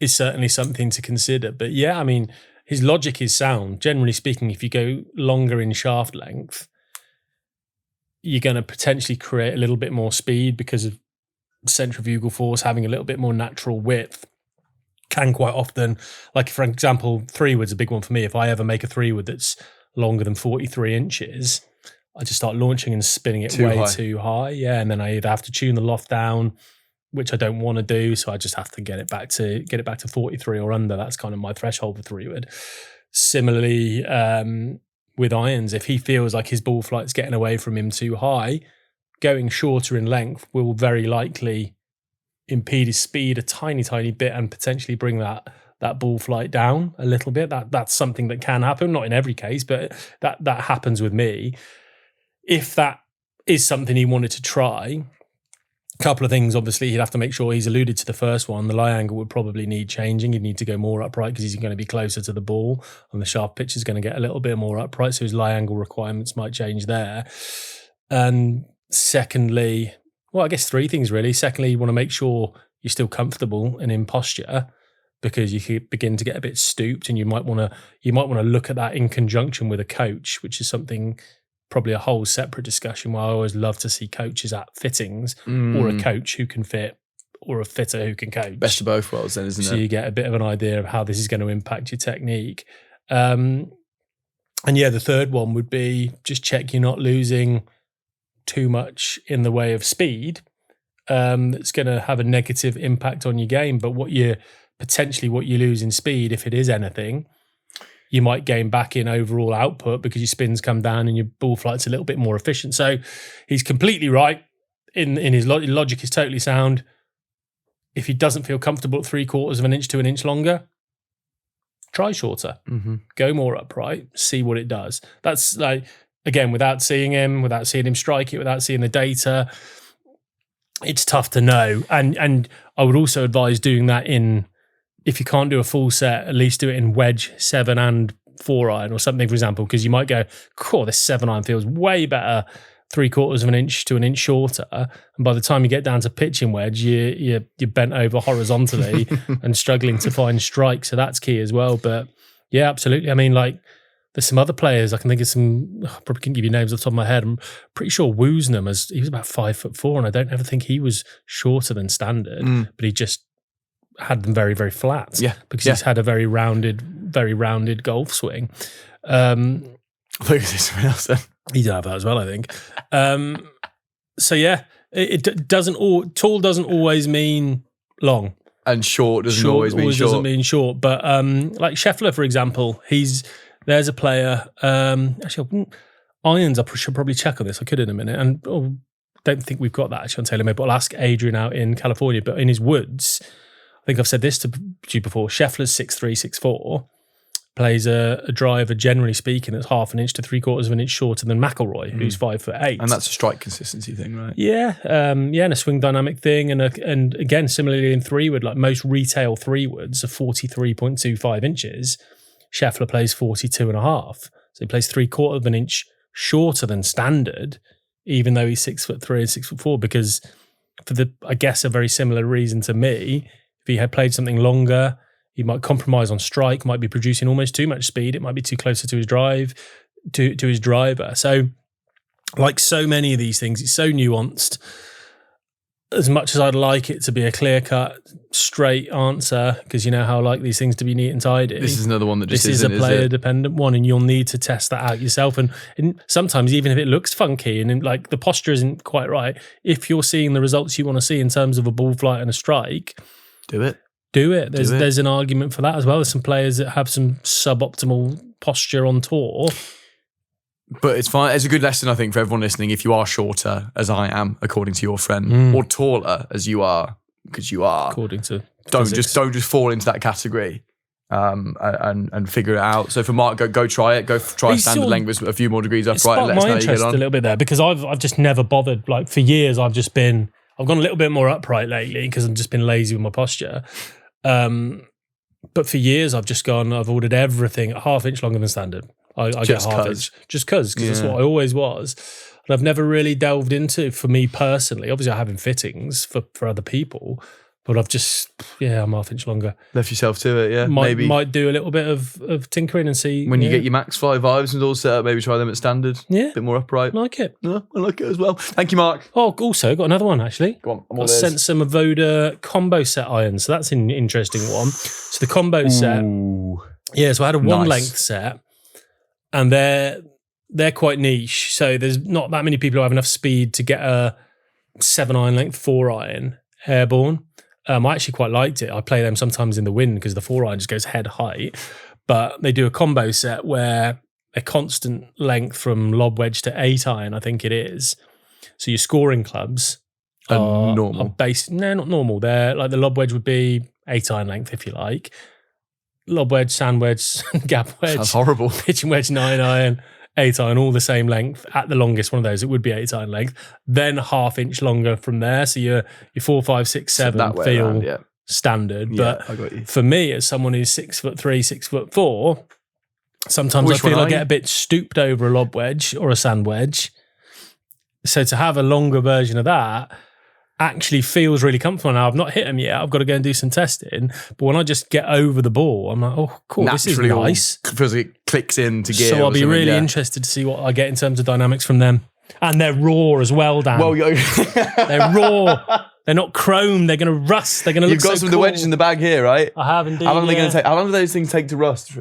certainly something to consider. But yeah, I mean, his logic is sound. Generally speaking, if you go longer in shaft length, you're going to potentially create a little bit more speed because of centrifugal force. Having a little bit more natural width can quite often, like for example, 3-wood's a big one for me. If I ever make a 3-wood that's longer than 43 inches, I just start launching and spinning it too high. Yeah, and then I either have to tune the loft down, which I don't want to do, so I just have to get it back to 43 or under. That's kind of my threshold for 3-wood. Similarly, with irons, if he feels like his ball flight's getting away from him too high, going shorter in length will very likely impede his speed a tiny bit and potentially bring that ball flight down a little bit. That's something that can happen, not in every case, but that happens with me. If that is something he wanted to try, couple of things, obviously, he'd have to make sure he's alluded to the first one. The lie angle would probably need changing. He'd need to go more upright because he's going to be closer to the ball, and the shaft pitch is going to get a little bit more upright, so his lie angle requirements might change there. And secondly, well, I guess three things really. Secondly, you want to make sure you're still comfortable and in posture, because you could begin to get a bit stooped, and you might want to look at that in conjunction with a coach, which is something probably a whole separate discussion where I always love to see coaches at fittings or a coach who can fit or a fitter who can coach. Best of both worlds then, isn't it? So you get a bit of an idea of how this is going to impact your technique. And yeah, the third one would be just check you're not losing too much in the way of speed. That's going to have a negative impact on your game. But what you lose in speed, if it is anything, you might gain back in overall output because your spins come down and your ball flight's a little bit more efficient. So he's completely right in his logic is totally sound. If he doesn't feel comfortable at 3/4 of an inch to an inch longer, try shorter, go more upright, see what it does. That's like, again, without seeing him strike it, without seeing the data, it's tough to know. And I would also advise doing that if you can't do a full set, at least do it in wedge, 7 and 4 iron or something, for example, because you might go, cool, this 7 iron feels way better 3/4 of an inch to an inch shorter. And by the time you get down to pitching wedge, you're bent over horizontally and struggling to find strike. So that's key as well. But yeah, absolutely. I mean, like, there's some other players. I can think of some, I probably can't give you names off the top of my head. I'm pretty sure Woosnam, he was about 5'4", and I don't ever think he was shorter than standard, but he just had them very, very flat. Yeah. Because he's had a very rounded golf swing. I think it's something else then. He did have that as well, I think. So yeah, tall doesn't always mean long. And short doesn't always mean short. Doesn't mean short. But like Scheffler, for example, there's a player, actually, irons, I should probably check on this. I could in a minute. And don't think we've got that actually on TaylorMade, but I'll ask Adrian out in California. But in his woods, I think I've said this to you before, Scheffler's 6'3", 6'4", plays a driver, generally speaking, that's 1/2 inch to 3/4 of an inch shorter than McIlroy, who's 5'8". And that's a strike consistency thing, right? Yeah, and a swing dynamic thing. And again, similarly in 3-wood, like most retail 3-woods are 43.25 inches. Scheffler plays 42.5. So he plays 3/4 of an inch shorter than standard, even though he's 6'3" and 6'4", because for I guess a very similar reason to me, if he had played something longer, he might compromise on strike, might be producing almost too much speed. It might be too closer to his drive, to his driver. So like so many of these things, it's so nuanced. As much as I'd like it to be a clear-cut, straight answer, because you know how I like these things to be neat and tidy. This is another one that just isn't, is a player-dependent one, and you'll need to test that out yourself. And sometimes, even if it looks funky and like the posture isn't quite right, if you're seeing the results you want to see in terms of a ball flight and a strike, do it. There's an argument for that as well. There's some players that have some suboptimal posture on tour. But it's fine. It's a good lesson, I think, for everyone listening. If you are shorter, as I am, according to your friend, or taller, as you are, because you are, according to don't just fall into that category, and figure it out. So for Mark, go try it. Go try standard length with a few more degrees upright. Let us know how you get on. A little bit there, because I've just never bothered. Like for years, I've gone a little bit more upright lately because I've just been lazy with my posture. But for years, I've ordered everything at 1/2 inch longer than standard. I get 1/2 inch just because that's what I always was. And I've never really delved into, for me personally, obviously I have in fittings for other people, but I've just, I'm 1/2 inch longer. Left yourself to it, yeah. Might do a little bit of tinkering and see. When you get your Maxfli Vibes and all set up, maybe try them at standard. Yeah. A bit more upright. I like it. Yeah, I like it as well. Thank you, Mark. Oh, also got another one actually. Go on, I sent some Avoda combo set irons, so that's an interesting one. So the combo set. Yeah, so I had a one length set, and they're quite niche. So there's not that many people who have enough speed to get a 7 iron length 4 iron airborne. I actually quite liked it. I play them sometimes in the wind because the 4 iron just goes head height. But they do a combo set where a constant length from lob wedge to 8 iron, I think it is. So your scoring clubs are normal. No, not normal. They're like the lob wedge would be 8 iron length if you like. Lob wedge, sand wedge, gap wedge. Sounds horrible. Pitching wedge 9 iron. 8 iron, all the same length. At the longest one of those, it would be 8 iron length. Then half inch longer from there. So your 4, 5, 6, 7 feel around, standard. Yeah, But I got you. for me, as someone who's 6'3", 6'4", sometimes I feel I get a bit stooped over a lob wedge or a sand wedge. So to have a longer version of that actually feels really comfortable. Now, I've not hit them yet. I've got to go and do some testing. But when I just get over the ball, I'm like, oh, cool, Naturally, this is nice. Feels like it clicks into gear. So I'll be really interested to see what I get in terms of dynamics from them. And they're raw as well, Dan. Well, they're raw. They're not chrome. They're going to rust. They're going to look so cool. You've got some of the wedges in the bag here, right? I have indeed. How long are they going to take? How long do those things take to rust?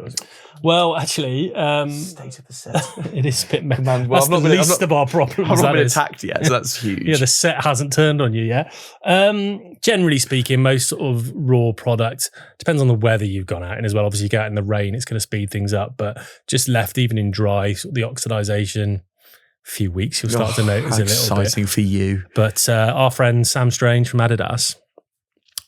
Well, actually, State of the set. it is a bit. Well, that's the least of our problems. I've not been attacked yet, so that's huge. Yeah, the set hasn't turned on you yet. Generally speaking, most sort of raw product depends on the weather you've gone out in as well. Obviously, you go out in the rain, it's going to speed things up. But just left, even in dry, sort of the oxidization. Few weeks you'll start to notice a little bit. Exciting for you. But our friend Sam Strange from Adidas,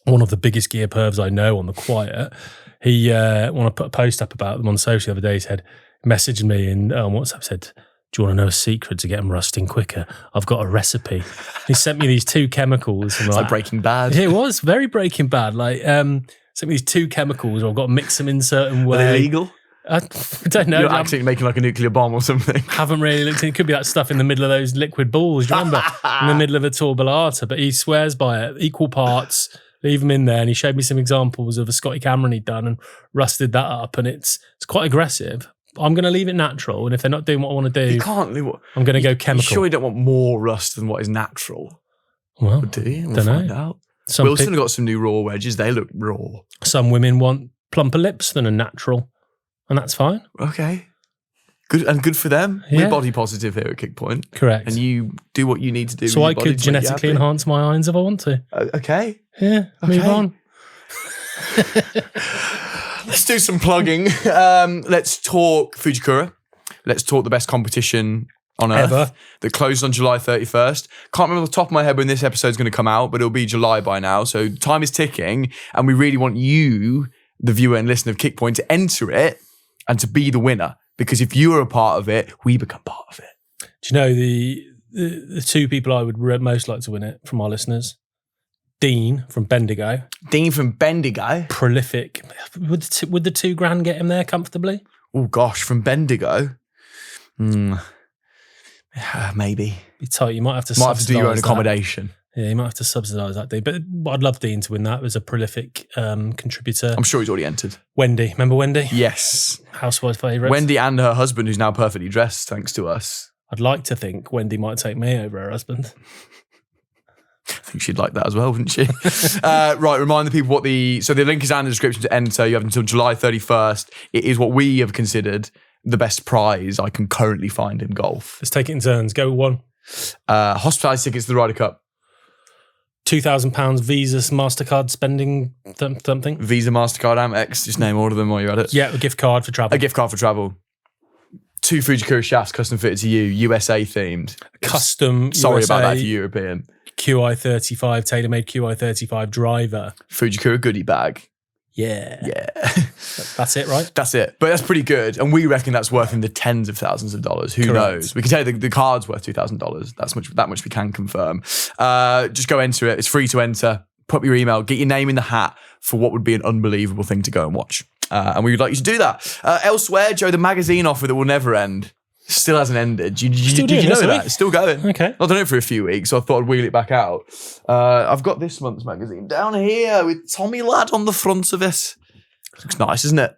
one of the biggest gear pervs I know on the quiet, he when I put a post up about them on social the other day, he said, messaged me in WhatsApp, said, do you want to know a secret to get them rusting quicker? I've got a recipe. He sent me these 2 chemicals. It's like Breaking Bad. It was very Breaking Bad. Like sent me these 2 chemicals, or I've got to mix them in a certain way. Are they illegal? I don't know. You're actually making like a nuclear bomb or something. Haven't really looked. It could be that stuff in the middle of those liquid balls. Do you remember? In the middle of a turbulata. But he swears by it. Equal parts. Leave them in there. And he showed me some examples of a Scotty Cameron he'd done and rusted that up. And it's quite aggressive. I'm going to leave it natural. And if they're not doing what I want to do, you can't leave I'm going to go chemical. You sure you don't want more rust than what is natural? Well, do you? We'll don't find know. out. Wilson got some new raw wedges. They look raw. Some women want plumper lips than a natural. And that's fine. Okay. Good for them. Yeah. We're body positive here at Kickpoint. Correct. And you do what you need to do. So I could genetically enhance my irons if I want to. Okay. Yeah, move on. Let's do some plugging. Let's talk Fujikura. Let's talk the best competition on earth Ever. that closed on July 31st. Can't remember off the top of my head when this episode's going to come out, but it'll be July by now. So time is ticking, and we really want you, the viewer and listener of Kickpoint, to enter it and to be the winner. Because if you are a part of it, we become part of it. Do you know the 2 people I would most like to win it from our listeners? Dean from Bendigo. Dean from Bendigo. Prolific. Would the $2,000 get him there comfortably? Oh gosh, from Bendigo. Maybe. Be tight. You might have to do your own accommodation. Yeah, you might have to subsidise that, Dean. But I'd love Dean to win that. It was a prolific contributor. I'm sure he's already entered. Wendy. Remember Wendy? Yes. Housewife favourite. Wendy and her husband, who's now perfectly dressed, thanks to us. I'd like to think Wendy might take me over her husband. I think she'd like that as well, wouldn't she? Right, remind the people so the link is down in the description to enter. You have until July 31st. It is what we have considered the best prize I can currently find in golf. Let's take it in turns. Go one. Hospitality tickets to the Ryder Cup. £2,000 Visa, MasterCard spending something. Visa, MasterCard, Amex. Just name all of them while you're at it. Yeah, a gift card for travel. A gift card for travel. 2 Fujikura shafts custom fitted to you, USA themed. Custom Sorry USA about that for European. QI35, tailor-made QI35 driver. Fujikura goodie bag. Yeah. That's it, right? That's it. But that's pretty good. And we reckon that's worth in the tens of thousands of dollars. Who knows? We can tell you the card's worth $2,000. That much we can confirm. Just go enter it. It's free to enter. Put up your email. Get your name in the hat for what would be an unbelievable thing to go and watch. And we would like you to do that. Elsewhere, Joe, the magazine offer that will never end still hasn't ended. Did you know that? It's still going. Okay. I've done it for a few weeks, so I thought I'd wheel it back out. I've got this month's magazine down here with Tommy Ladd on the front of it. Looks nice, isn't it?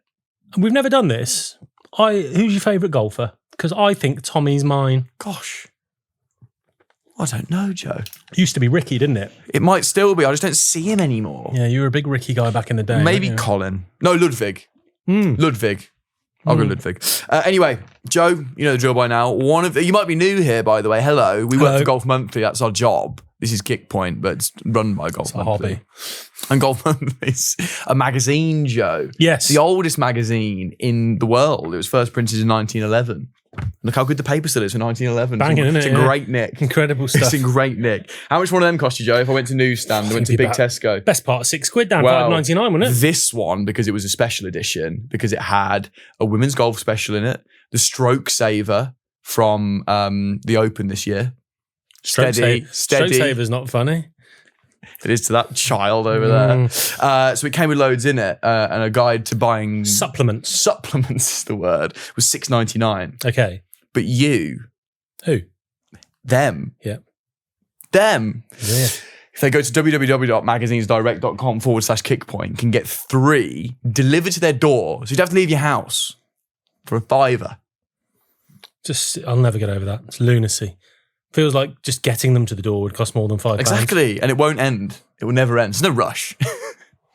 We've never done this. Who's your favourite golfer? Because I think Tommy's mine. Gosh. I don't know, Joe. It used to be Ricky, didn't it? It might still be. I just don't see him anymore. Yeah, you were a big Ricky guy back in the day. Maybe Colin. No, Ludwig. Ludwig. I'll go Ludwig. Anyway, Joe, you know the drill by now. You might be new here, by the way. Hello. We work for Golf Monthly. That's our job. This is Kickpoint, but it's run by Golf Monthly. Hobby. And Golf Monthly is a magazine, Joe. Yes. The oldest magazine in the world. It was first printed in 1911. Look how good the paper still is for 1911. Banging, isn't it? It's a great nick. Incredible stuff. It's a great nick. How much one of them cost you, Joe? If I went to newsstand, I went to Big Tesco. Best part of £6, down £5.99, wasn't it? This one, because it was a special edition, because it had a women's golf special in it, the stroke saver, from the Open this year. Stroke Steady. saver's not funny. It is to that child over there. So it came with loads in it, and a guide to buying Supplements. Supplements is the word. Was $6.99. Okay. But you, Who? them, Yeah. them. Yeah. If they go to www.magazinesdirect.com/kickpoint, can get 3 delivered to their door. So you'd have to leave your house for $5. I'll never get over that. It's lunacy. Feels like just getting them to the door would cost more than £5. Exactly. And it won't end. It will never end. There's no rush.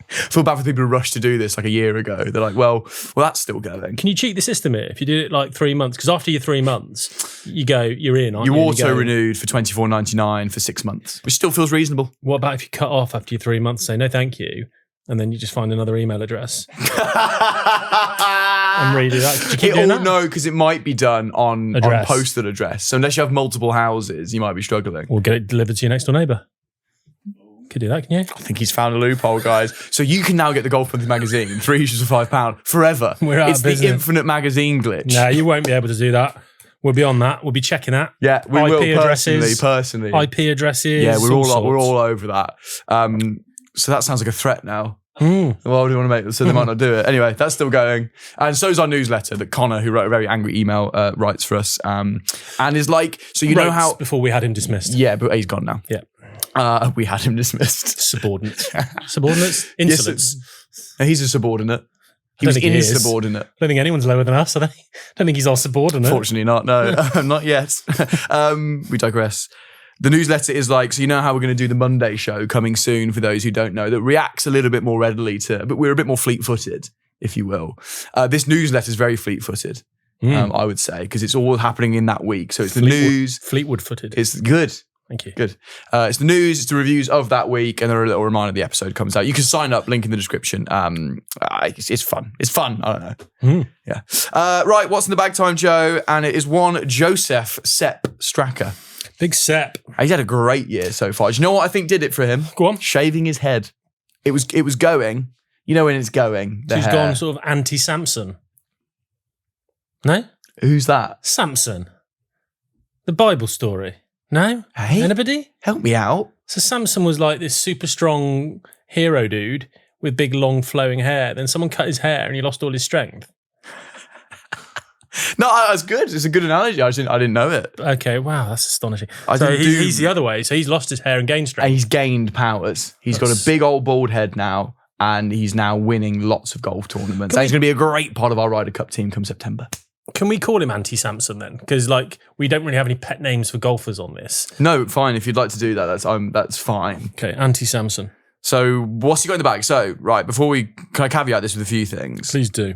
I feel bad for people who rushed to do this like a year ago. They're like, well, that's still going. Can you cheat the system here if you did it like 3 months? Because after your 3 months, you're in, aren't you? You auto-renewed for $24.99 for 6 months, which still feels reasonable. What about if you cut off after your 3 months, say no thank you, and then you just find another email address? And redo that. Could you keep doing that? No, because it might be done on postal address. So unless you have multiple houses, you might be struggling. Or get it delivered to your next door neighbour. Could do that, can you? I think he's found a loophole, guys. So you can now get the Golf Monthly magazine, 3 issues for £5 forever. We're out it's of business. The infinite magazine glitch. No, you won't be able to do that. We'll be on that. We'll be checking that. Yeah, we IP will addresses, personally. IP addresses. Yeah, we're all over that. So that sounds like a threat now. Well, what do you want to make? So they might not do it. Anyway, that's still going. And so is our newsletter that Connor, who wrote a very angry email, writes for us. And is like, so you know how... Before we had him dismissed. Yeah, but he's gone now. Yeah. We had him dismissed. Subordinates. Subordinates? Insolence. Yes, he's a subordinate. He was insubordinate. I don't think anyone's lower than us, are they? I don't think he's our subordinate. Fortunately not, no. Not yet. We digress. The newsletter is like, so you know how we're going to do the Monday show coming soon, for those who don't know, that reacts a little bit more readily to, but we're a bit more fleet-footed, if you will. This newsletter is very fleet-footed, I would say, because it's all happening in that week. So it's the news. Fleetwood-footed. It's good. Thank you. Good. It's the news, it's the reviews of that week, and then a little reminder the episode comes out. You can sign up, link in the description. It's fun. It's fun. I don't know. Yeah. Right, what's in the bag time, Joe? And it is one Joseph Sepp Straka. Big Sepp. He's had a great year so far. Do you know what I think did it for him? Go on. Shaving his head. It was going. You know when it's going. So he's gone sort of anti-Samson. No? Who's that? Samson. The Bible story. No? Hey? Anybody? Help me out. So Samson was like this super strong hero dude with big, long, flowing hair. Then someone cut his hair and he lost all his strength. No, that's good. It's a good analogy. I didn't know it. Okay, wow, that's astonishing. He's the other way. So he's lost his hair and gained strength. And he's gained powers. He's got a big old bald head now, and he's now winning lots of golf tournaments. And he's going to be a great part of our Ryder Cup team come September. Can we call him Anti-Samson then? Because we don't really have any pet names for golfers on this. No, fine. If you'd like to do that, that's fine. Okay, Anti-Samson. So what's he got in the bag? So, right, before can I caveat this with a few things? Please do.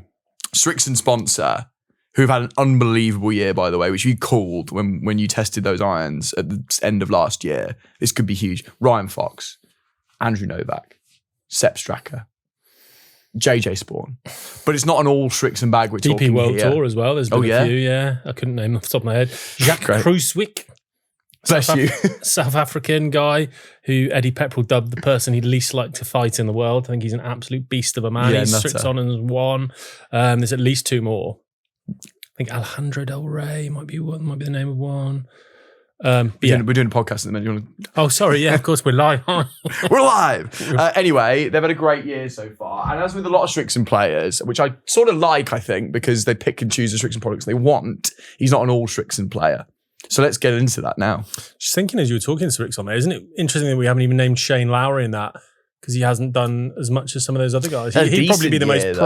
Strixon sponsor, who've had an unbelievable year, by the way, which you called when you tested those irons at the end of last year. This could be huge. Ryan Fox, Andrew Novak, Sepp Straka, JJ Spawn. But it's not an all Strixon bag we're DP talking World here. Tour as well. There's been a few, yeah. I couldn't name off the top of my head. Jacques Kruijswijk. Bless you. South African guy who Eddie Pepperell dubbed the person he'd least like to fight in the world. I think he's an absolute beast of a man. Yeah, he's Strixon and has won. There's at least 2 more. I think Alejandro Del Rey might be the name of one. We're doing a podcast at the minute. Oh, sorry. Yeah, of course we're live. We're live. Anyway, they've had a great year so far. And as with a lot of Strixon players, which I sort of like, I think, because they pick and choose the Strixon products they want, he's not an all Strixon player. So let's get into that now. Just thinking as you were talking to Strixon there, isn't it interesting that we haven't even named Shane Lowry in that because he hasn't done as much as some of those other guys. He'd probably be the most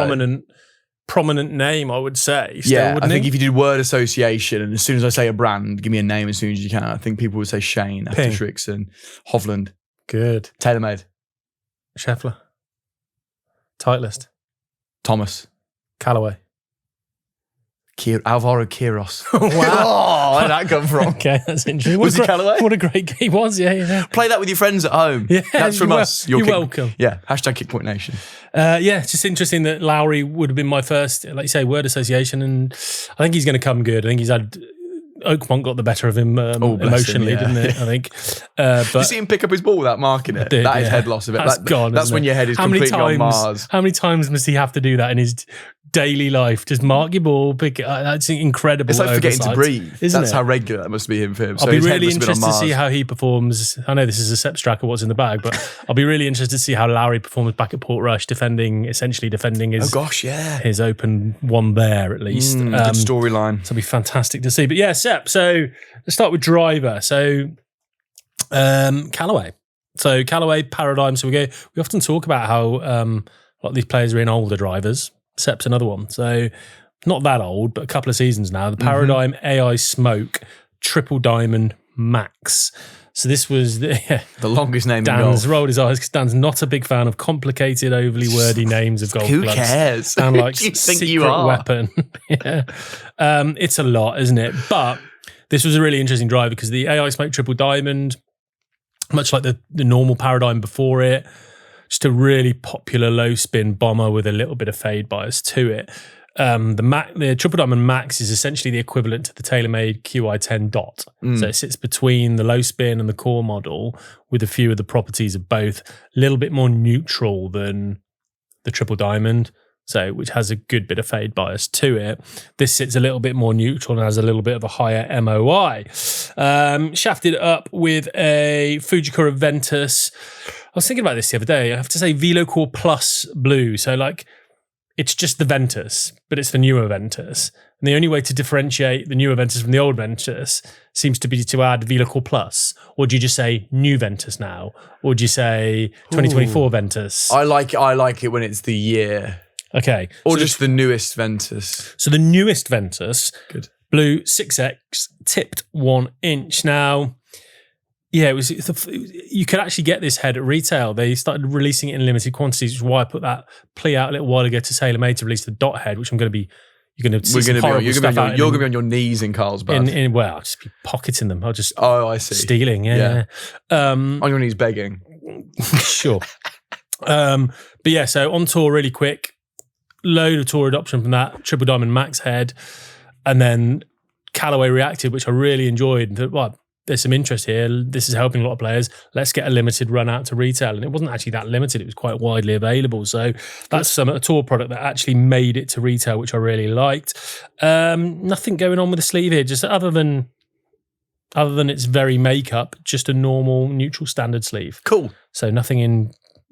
prominent name, I would say. Still, I think if you did word association, and as soon as I say a brand, give me a name as soon as you can, I think people would say Shane after Strixon. Hovland. Good. TaylorMade. Scheffler. Titleist. Thomas. Callaway. Alvaro Quiros. Wow. Where did that come from? Okay, that's interesting. Was he Callaway? What a great game he was, yeah. Play that with your friends at home. Yeah, that's from us. You're welcome. Yeah, #Kickpoint Nation. It's just interesting that Lowry would have been my first, like you say, word association, and I think he's going to come good. I think he's had Oakmont got the better of him emotionally, didn't it? I think. But did you see him pick up his ball without marking it? That is head loss of it. That's gone. That's when your head is completely on Mars. How many times must he have to do that in his daily life. Just mark your ball, pick it up. That's incredible. It's like forgetting to breathe. Isn't That's it? how regular that must be him for him. So I'll be his head really must have been on interested to see Mars. how he performs. I know this is a Sepp Straka what's in the bag, but I'll be really interested to see how Lowry performs back at Portrush, essentially defending his his open one there at least. Good storyline. So it'll be fantastic to see. But yeah, Sepp. So let's start with driver. So Callaway. So Callaway paradigm. So we often talk about how a lot of these players are in older drivers. Sepp's another one. So not that old, but a couple of seasons now. The Paradigm AI Smoke Triple Diamond Max. So this was the longest name in Dan's golf. rolled his eyes because Dan's not a big fan of complicated, overly wordy names of golf Who clubs. cares? Sound like You think secret you are? weapon. Yeah. It's a lot, isn't it? But this was a really interesting driver because the AI Smoke Triple Diamond, much like the normal Paradigm before it, just a really popular low spin bomber with a little bit of fade bias to it. The Triple Diamond Max is essentially the equivalent to the TaylorMade QI10 Dot. So it sits between the low spin and the core model with a few of the properties of both. A little bit more neutral than the Triple Diamond, so which has a good bit of fade bias to it. This sits a little bit more neutral and has a little bit of a higher MOI. Shafted up with a Fujikura Ventus. I was thinking about this the other day. I have to say VeloCore Plus Blue. So like, it's just the Ventus, but it's the newer Ventus. And the only way to differentiate the newer Ventus from the old Ventus seems to be to add VeloCore Plus. Or do you just say new Ventus now? Or do you say 2024 Ventus? I like it when it's the year. Okay. Or just the newest Ventus. So the newest Ventus, Good. Blue 6X, tipped 1 inch. Now, yeah, you could actually get this head at retail. They started releasing it in limited quantities, which is why I put that plea out a little while ago to TaylorMade to release the dot head, which you're going to see some horrible stuff out. You're going to be on your knees in Carl's bed. Well, I'll just be pocketing them. I'll just I see. Stealing, yeah. On your knees begging. Sure. But yeah, so on tour really quick, load of tour adoption from that Triple Diamond Max head, and then Callaway reacted, which I really enjoyed. Well, there's some interest here. This is helping a lot of players. Let's get a limited run out to retail. And it wasn't actually that limited. It was quite widely available. So that's a tour product that actually made it to retail, which I really liked. Nothing going on with the sleeve here, just other than its very makeup, just a normal neutral standard sleeve. Cool. So nothing in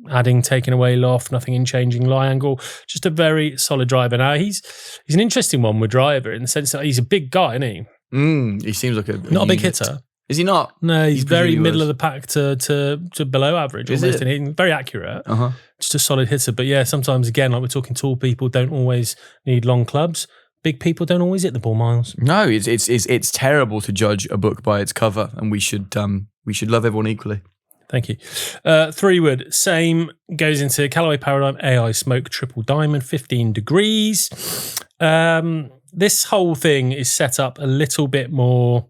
adding, taking away loft, nothing in changing lie angle, just a very solid driver. Now he's an interesting one with driver in the sense that he's a big guy, isn't he? He seems like not a big hitter. Is he not? No, he's very middle of the pack to below average. Is almost. it? And he's very accurate. Just a solid hitter. But yeah, sometimes again, like we're talking, tall people don't always need long clubs. Big people don't always hit the ball miles. No, it's terrible to judge a book by its cover, and we should love everyone equally. Thank you. 3-wood, same, goes into Callaway Paradigm AI Smoke Triple Diamond, 15 degrees. This whole thing is set up a little bit more,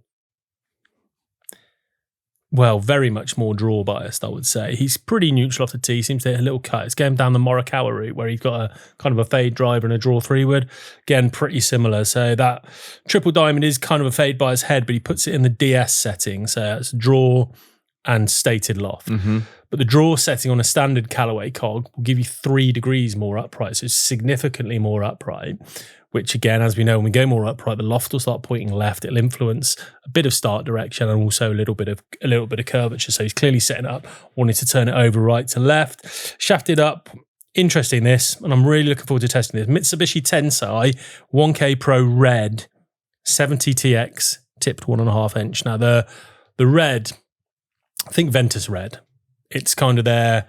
well, very much more draw biased, I would say. He's pretty neutral off the tee. Seems to hit a little cut. It's going down the Morikawa route where he's got a kind of a fade driver and a draw 3-wood. Again, pretty similar. So that Triple Diamond is kind of a fade by his head, but he puts it in the DS setting. So it's draw and stated loft. But the draw setting on a standard Callaway cog will give you 3 degrees more upright. So it's significantly more upright, which again, as we know, when we go more upright, the loft will start pointing left. It'll influence a bit of start direction and also a little bit of curvature. So he's clearly setting it up, wanting to turn it over right to left. Shafted up. Interesting this, and I'm really looking forward to testing this. Mitsubishi Tensai 1K Pro Red 70TX tipped 1.5 inch. Now the red, I think Ventus Red. It's kind of their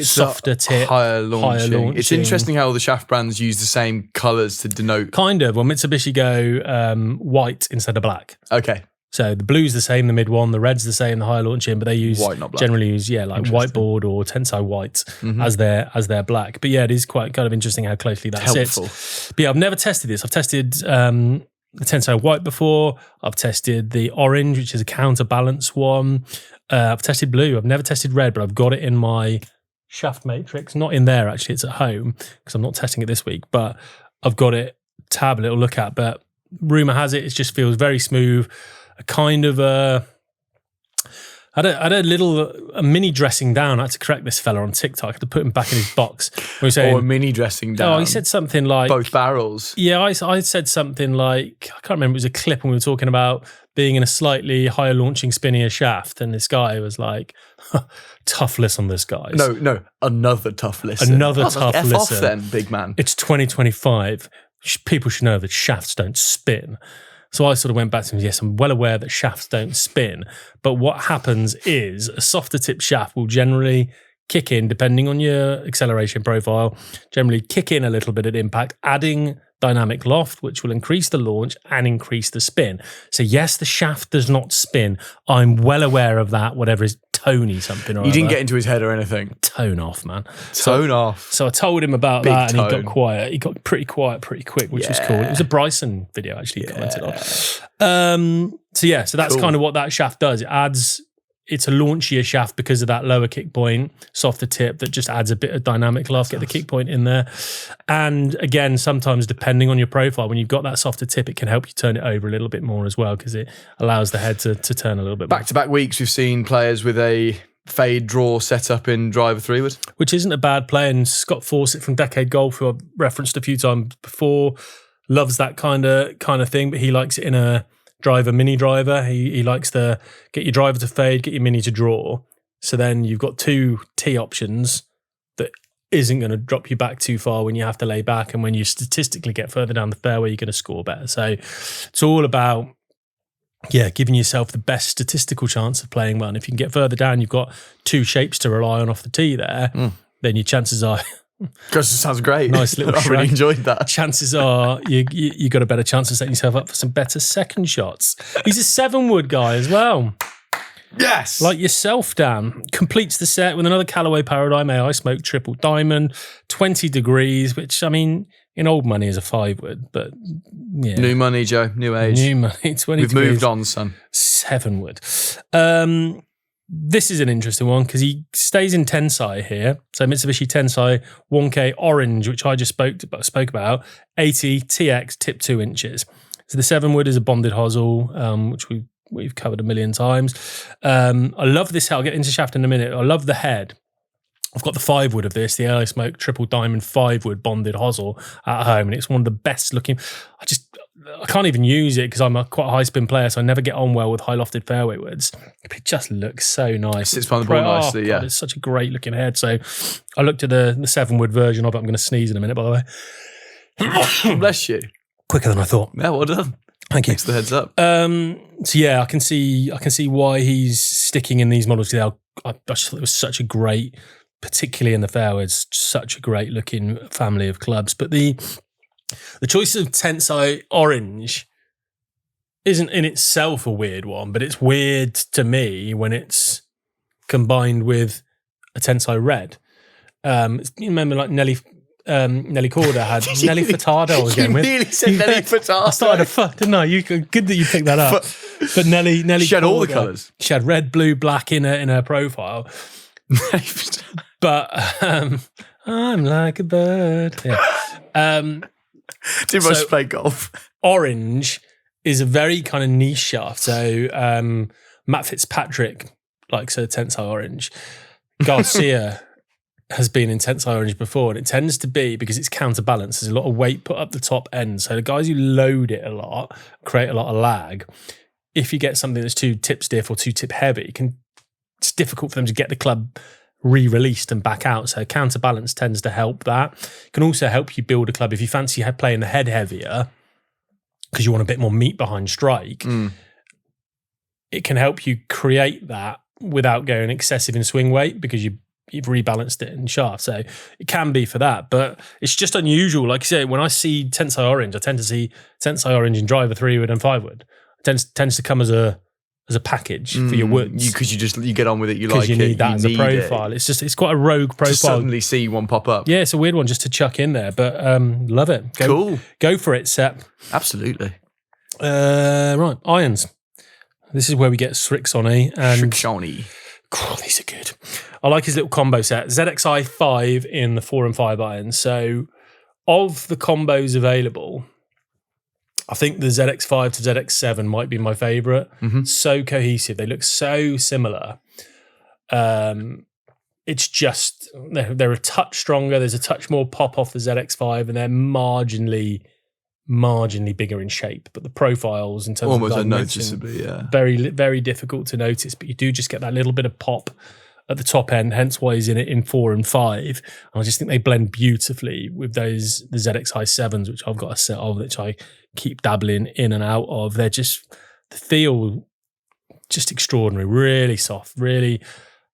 softer tip, higher launching. It's launching. interesting how all the shaft brands use the same colours to denote. Kind of. Well, Mitsubishi go white instead of black. Okay. So the blue's the same, the mid one, the red's the same, the higher launching, but they use White, not black. Generally use like whiteboard or Tensai white as their black. But yeah, it is quite kind of interesting how closely that Helpful. sits. But yeah, I've never tested this. I've tested the Tensai white before. I've tested the orange, which is a counterbalance one. I've tested blue. I've never tested red, but I've got it in my shaft matrix. Not in there, actually. It's at home because I'm not testing it this week, but I've got it to have a little look at. But rumour has it, it just feels very smooth. A kind of a I had a mini dressing down. I had to correct this fella on TikTok. I had to put him back in his box. Or a mini dressing down. Oh, he said something like... Both barrels. Yeah, I said something like... I can't remember. It was a clip and we were talking about being in a slightly higher launching, spinnier shaft. And this guy was like, tough listen, this guy. No. Another tough listen. Another tough listen. F off then, big man. It's 2025. People should know that shafts don't spin. So I sort of went back to him, yes, I'm well aware that shafts don't spin, but what happens is a softer tip shaft will generally kick in, depending on your acceleration profile, generally kick in a little bit at impact, adding dynamic loft, which will increase the launch and increase the spin. So yes, the shaft does not spin. I'm well aware of that, whatever is Tony something or You didn't get into his head or anything. Tone off, man. Tone off. So I told him about Big that and tone. he got quiet. He got pretty quiet pretty quick, which was cool. It was a Bryson video actually he commented on. So that's kind of what that shaft does. It's a launchier shaft because of that lower kick point, softer tip that just adds a bit of dynamic loft, get the kick point in there. And again, sometimes depending on your profile, when you've got that softer tip, it can help you turn it over a little bit more as well because it allows the head to turn a little bit more. Back-to-back weeks, we've seen players with a fade draw set up in driver 3-wood. Which isn't a bad play. And Scott Fawcett from Decade Golf, who I've referenced a few times before, loves that kind of thing, but he likes it in a mini driver. He likes to get your driver to fade, get your mini to draw. So then you've got two tee options that isn't going to drop you back too far when you have to lay back. And when you statistically get further down the fairway, you're going to score better. So it's all about, giving yourself the best statistical chance of playing well. And if you can get further down, you've got two shapes to rely on off the tee there, then your chances are... Because it sounds great. Nice little I really enjoyed that. Chances are you got a better chance of setting yourself up for some better second shots. He's a 7-wood guy as well. Yes. Like yourself, Dan. Completes the set with another Callaway Paradigm AI Smoke Triple Diamond, 20 degrees, which, I mean, in old money is a 5-wood, but yeah. New money, Joe. New age. New money, 20 We've degrees. moved on, son. 7-wood. This is an interesting one because he stays in Tensai here. So Mitsubishi Tensai 1K Orange, which I just spoke about, 80 TX tip 2 inches. So the 7-wood is a bonded hosel, which we've covered a million times. I love this head. I'll get into shaft in a minute. I love the head. I've got the 5-wood of this, the AI Smoke Triple Diamond 5-wood bonded hosel at home, and it's one of the best looking. I can't even use it because I'm quite a high spin player, so I never get on well with high lofted fairway woods. But it just looks so nice. Sits behind the ball nicely, God, it's such a great looking head. So I looked at the 7-wood version of it. I'm going to sneeze in a minute, by the way. Bless you. Quicker than I thought. Yeah, well done. Thank you. Thanks for the heads up. So yeah, I can see why he's sticking in these models. I just thought it was such a great, particularly in the fairways, such a great looking family of clubs. But the choice of Tensai Orange isn't in itself a weird one, but it's weird to me when it's combined with a Tensai Red. You remember like Nelly Corda had Nelly Furtado I was going with. You nearly said Nelly Furtado. I started a fuck, didn't I? Good that you picked that up. But Nelly she had Corda, all the colours. She had red, blue, black in her profile. But I'm like a bird. Yeah. Too much to play golf. Orange is a very kind of niche shaft. So Matt Fitzpatrick likes a Tensai Orange. Garcia has been in Tensai Orange before, and it tends to be because it's counterbalanced. There's a lot of weight put up the top end. So the guys who load it a lot create a lot of lag. If you get something that's too tip stiff or too tip heavy, it's difficult for them to get the club re-released and back out. So counterbalance tends to help that. It can also help you build a club if you fancy playing the head heavier because you want a bit more meat behind strike. It can help you create that without going excessive in swing weight because you've rebalanced it in shaft. So it can be for that, but it's just unusual. Like you say, when I see Tensai Orange, I tend to see Tensai Orange in driver 3-wood and 5-wood. It tends to come as a package for your woods because you get on with it. You like you it. Need that as a profile. It's quite a rogue profile. To suddenly see one pop up. Yeah, it's a weird one just to chuck in there, but love it. Cool. Go for it, Sepp. Absolutely. Right, irons. This is where we get Srixoni and Srixoni. Oh, these are good. I like his little combo set. ZXI 5 in the 4 and 5 irons. So, of the combos available, I think the ZX5 to ZX7 might be my favorite. So cohesive. They look so similar. It's just, they're a touch stronger. There's a touch more pop off the ZX5 and they're marginally bigger in shape. But the profiles in terms almost of unnoticeably, very, very difficult to notice. But you do just get that little bit of pop at the top end, hence why he's in it in 4 and 5. And I just think they blend beautifully with the ZXi 7s, which I've got a set of, which I keep dabbling in and out of. They're just, the feel just extraordinary, really soft, really,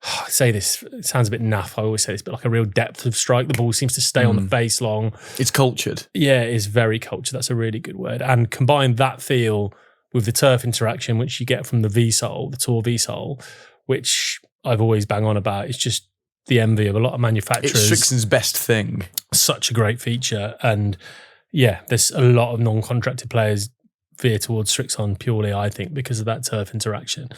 I say this, it sounds a bit naff, I always say this, but like a real depth of strike. The ball seems to stay on the face long. It's cultured. Yeah, it is very cultured. That's a really good word. And combine that feel with the turf interaction, which you get from the V-sole, the Tour V-sole, which I've always bang on about. It's just the envy of a lot of manufacturers. It's Strixon's best thing. Such a great feature. And yeah, there's a lot of non-contracted players veer towards Strixon purely, I think, because of that turf interaction.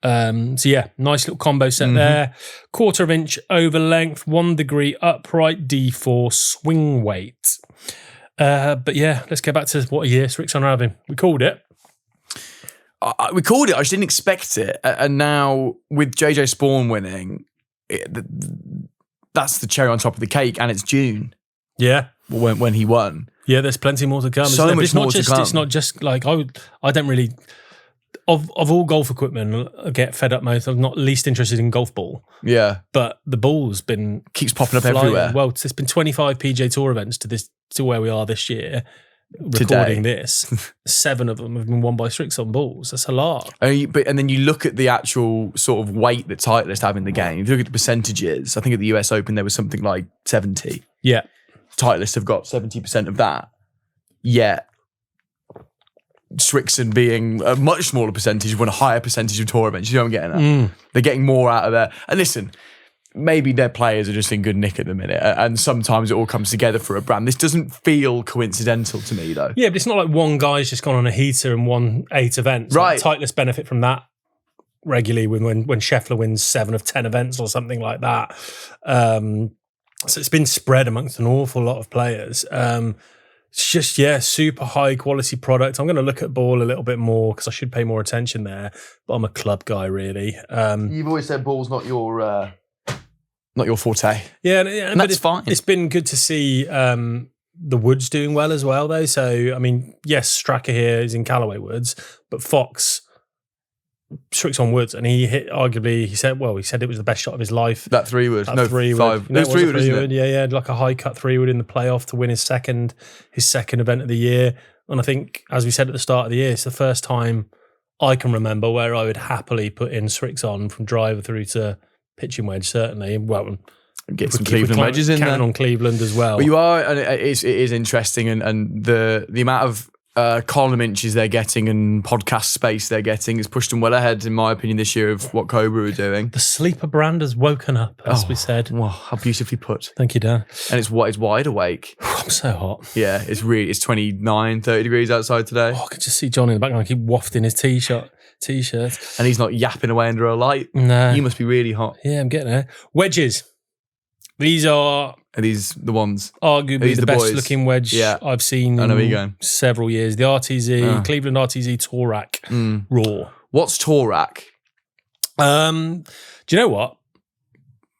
So yeah, nice little combo set there. 1/4 inch over length, 1 degree upright, D4 swing weight. But yeah, let's go back to what a year Strixon are having. We called it. We called it. I just didn't expect it. And now with JJ Spawn winning, that's the cherry on top of the cake. And it's June. Yeah. When he won. Yeah, there's plenty more to come. So much more to come. It's not just like, I don't really, of all golf equipment, I get fed up most. I'm not least interested in golf ball. Yeah. But the ball's been keeps popping up everywhere. Well, there's been 25 PGA Tour events to where we are this year. Recording this, 7 of them have been won by Strixon balls. That's a lot. And then you look at the actual sort of weight that Titleist have in the game. If you look at the percentages, I think at the US Open there was something like 70. Yeah. Titleist have got 70% of that. Yet Strixon being a much smaller percentage, won a higher percentage of tour events. You know what I'm getting at? They're getting more out of there. And listen, maybe their players are just in good nick at the minute, and sometimes it all comes together for a brand. This doesn't feel coincidental to me, though. Yeah, but it's not like one guy's just gone on a heater and won 8 events. Right. Like, Titleist benefit from that regularly when Scheffler wins 7 of 10 events or something like that. So it's been spread amongst an awful lot of players. It's just, yeah, super high quality product. I'm going to look at ball a little bit more because I should pay more attention there, but I'm a club guy, really. You've always said ball's not your forte. Yeah, and that's fine. It's been good to see the Woods doing well as well, though. So, I mean, yes, Straka here is in Callaway Woods, but Fox, Strixon Woods, and he hit, arguably, he said it was the best shot of his life. That 3-wood. No, 3-wood. 5. No, it was 3-wood, isn't it? Yeah, like a high cut 3-wood in the playoff to win his second event of the year. And I think, as we said at the start of the year, it's the first time I can remember where I would happily put in Strixon from driver through to pitching wedge, certainly. Well, get some Cleveland wedges in there. Counting on Cleveland as well. But you are, and it is interesting, and the amount of column inches they're getting and podcast space they're getting has pushed them well ahead, in my opinion, this year of what Cobra are doing. The sleeper brand has woken up, as we said. Wow, how beautifully put. Thank you, Dan. And it's wide awake. I'm so hot. Yeah, it's 29, 30 degrees outside today. I could just see Johnny in the background keep wafting his t-shirt. And he's not yapping away under a light. No. You must be really hot. Yeah, I'm getting there. Wedges. These are these the ones? Arguably the best looking wedge I've seen in several years. The RTZ, Cleveland RTZ Tourak Raw. What's Tourak? Do you know what?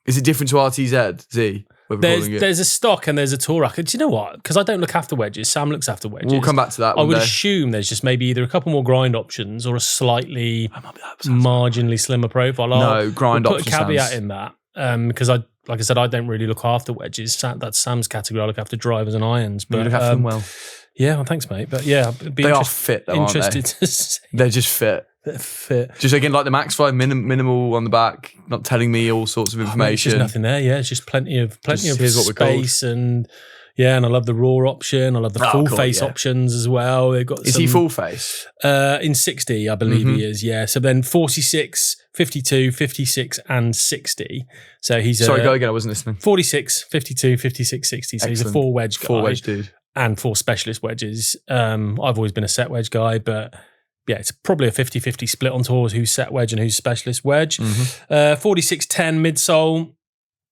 Is it different to RTZ? Z? There's a stock and there's a Tourak. Do you know what? Because I don't look after wedges. Sam looks after wedges. We'll come back to that one I would day. assume there's just maybe either a couple more grind options or a slightly marginally slimmer profile. No, grind options. option. Put a caveat in that because like I said, I don't really look after wedges. That's Sam's category. I look after drivers and irons. But you look after them well. Yeah, well, thanks, mate. But yeah, they are fit, though, interested aren't they? to see. They're just fit. They're fit. Just again, like the Maxfli, minimal on the back, not telling me all sorts of information. There's nothing there. Yeah, it's just plenty of space and. Yeah, and I love the raw option. I love the full face options as well. They've got. Is he full face? In 60, I believe he is. Yeah. So then 46, 52, 56, and 60. So he's Sorry, go again. I wasn't listening. 46, 52, 56, 60. So he's a 4 wedge guy. 4 wedge dude. And 4 specialist wedges. I've always been a set wedge guy, but yeah, it's probably a 50-50 split on tours who's set wedge and who's specialist wedge. 46-10 midsole.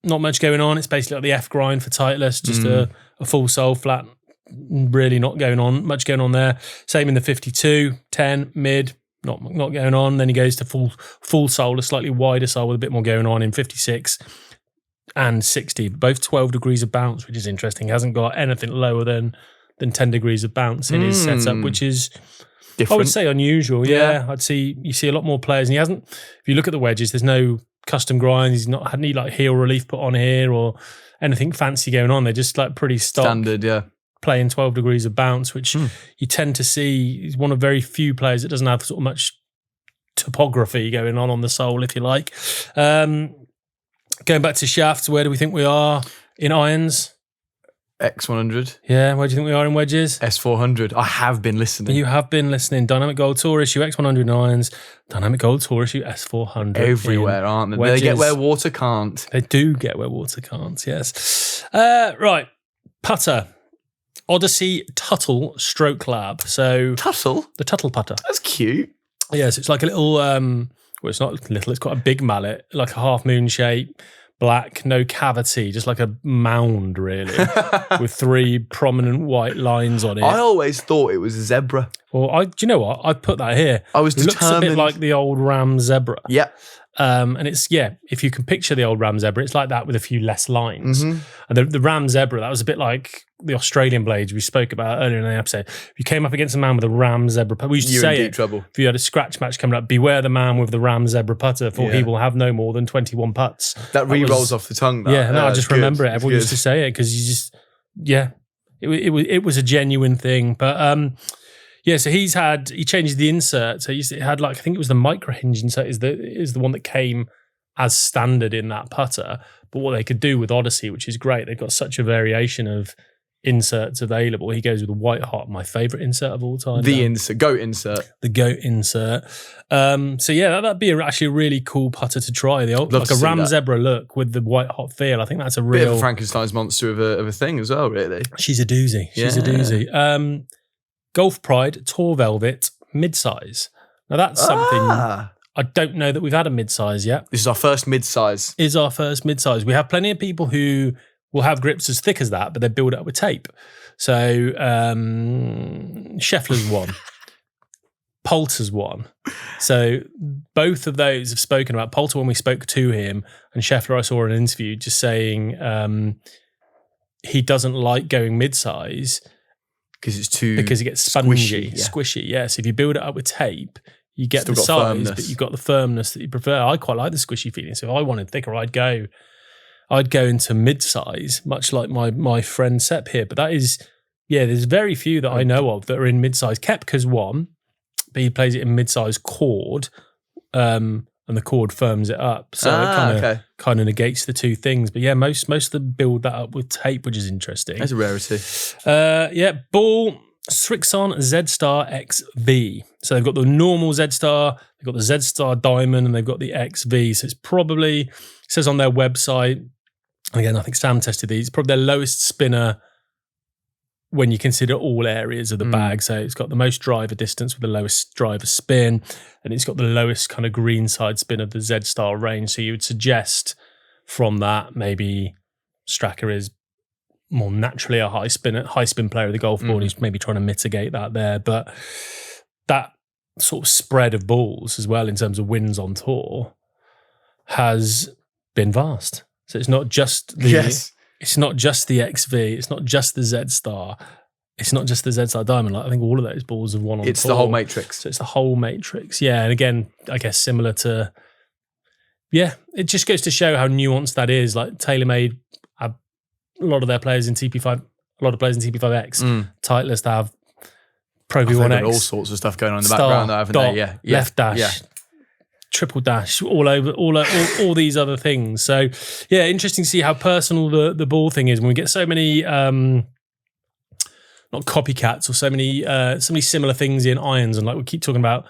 Not much going on. It's basically like the F grind for Titleist, just a full sole, flat really not much going on there. Same in the 52, 10, mid, not going on. Then he goes to full sole, a slightly wider sole with a bit more going on in 56 and 60, both 12 degrees of bounce, which is interesting. He hasn't got anything lower than 10 degrees of bounce in his setup, which is different. I would say unusual. Yeah. You see a lot more players, and he hasn't. If you look at the wedges, there's no custom grinds. He's not had any like heel relief put on here or anything fancy going on. They're just like pretty stock, standard, playing 12 degrees of bounce, which you tend to see. He's one of very few players that doesn't have sort of much topography going on the sole, if you like. Going back to shafts, where do we think we are in irons? X100. Yeah, where do you think we are in wedges? S400. I have been listening. You have been listening. Dynamic Gold Tour Issue X100 in irons. Dynamic Gold Tour Issue S400. Everywhere, aren't they? Wedges. They get where water can't. They do get where water can't, yes. Right. Putter. Odyssey Tuttle Stroke Lab. So Tuttle? The Tuttle putter. That's cute. Yes, it's like a little, well, it's not little, it's quite a big mallet, like a half moon shape. Black, no cavity, just like a mound, really, with 3 prominent white lines on it. I always thought it was a zebra. Well, do you know what? I put that here. I was determined. It looks a bit like the old Ram Zebra. Yeah. And it's, if you can picture the old Ram Zebra, it's like that with a few less lines. And the Ram Zebra, that was a bit like the Australian blades we spoke about earlier in the episode. If you came up against a man with a Ram Zebra, we used to say in deep trouble. If you had a scratch match coming up, beware the man with the Ram Zebra putter, for he will have no more than 21 putts. That re-rolls off the tongue. That. Yeah, no, I just remember it. Everyone used to say it because you just, it was a genuine thing. But so he changed the insert. So he had I think it was the micro hinge insert is the one that came as standard in that putter. But what they could do with Odyssey, which is great, they've got such a variation of inserts available. He goes with the White Hot, my favourite insert of all time. The insert, goat insert. The goat insert. That'd be actually a really cool putter to try. Like a Ram Zebra look with the White Hot feel. I think that's a real... Bit of a Frankenstein's monster of a thing as well, really. She's a doozy. She's a doozy. Golf Pride Tour Velvet mid-size. Now that's something I don't know that we've had a mid-size yet. This is our first mid-size. Is our first mid-size. We have plenty of people who will have grips as thick as that, but they build it up with tape. So Scheffler's one. Poulter's one. So both of those have spoken about. Poulter, when we spoke to him, and Scheffler, I saw in an interview just saying he doesn't like going mid-size because it gets spongy, squishy. Yeah. So if you build it up with tape, you get the size, firmness. But you've got the firmness that you prefer. I quite like the squishy feeling. So if I wanted thicker, I'd go into mid-size, much like my friend Sepp here. But that is, there's very few that I know of that are in mid-size. Koepka's one, but he plays it in mid-size cord, and the cord firms it up. So it kind of negates the two things. But most of them build that up with tape, which is interesting. That's a rarity. Ball, Srixon Z-Star XV. So they've got the normal Z-Star, they've got the Z-Star Diamond, and they've got the XV. So it's probably, it says on their website, again, I think Sam tested these, probably their lowest spinner when you consider all areas of the bag. So it's got the most driver distance with the lowest driver spin, and it's got the lowest kind of greenside spin of the Z-Star range. So you would suggest from that maybe Straka is more naturally a high spin player of the golf ball, and he's maybe trying to mitigate that there. But that sort of spread of balls as well in terms of wins on tour has been vast. So it's not just the it's not just the XV, it's not just the Z-Star, it's not just the Z-Star Diamond. Like, I think all of those balls have won on tour. It's the whole matrix. So it's the whole matrix. Yeah, and again, I guess similar to, it just goes to show how nuanced that is. Like TaylorMade have a lot of their players in TP5, a lot of players in TP5X. Titleist have Pro V1X. All sorts of stuff going on in the background, though, haven't they? Yeah. Left dash, triple dash, all over, all these other things. So, interesting to see how personal the ball thing is when we get so many, not copycats, or so many similar things in irons. And like we keep talking about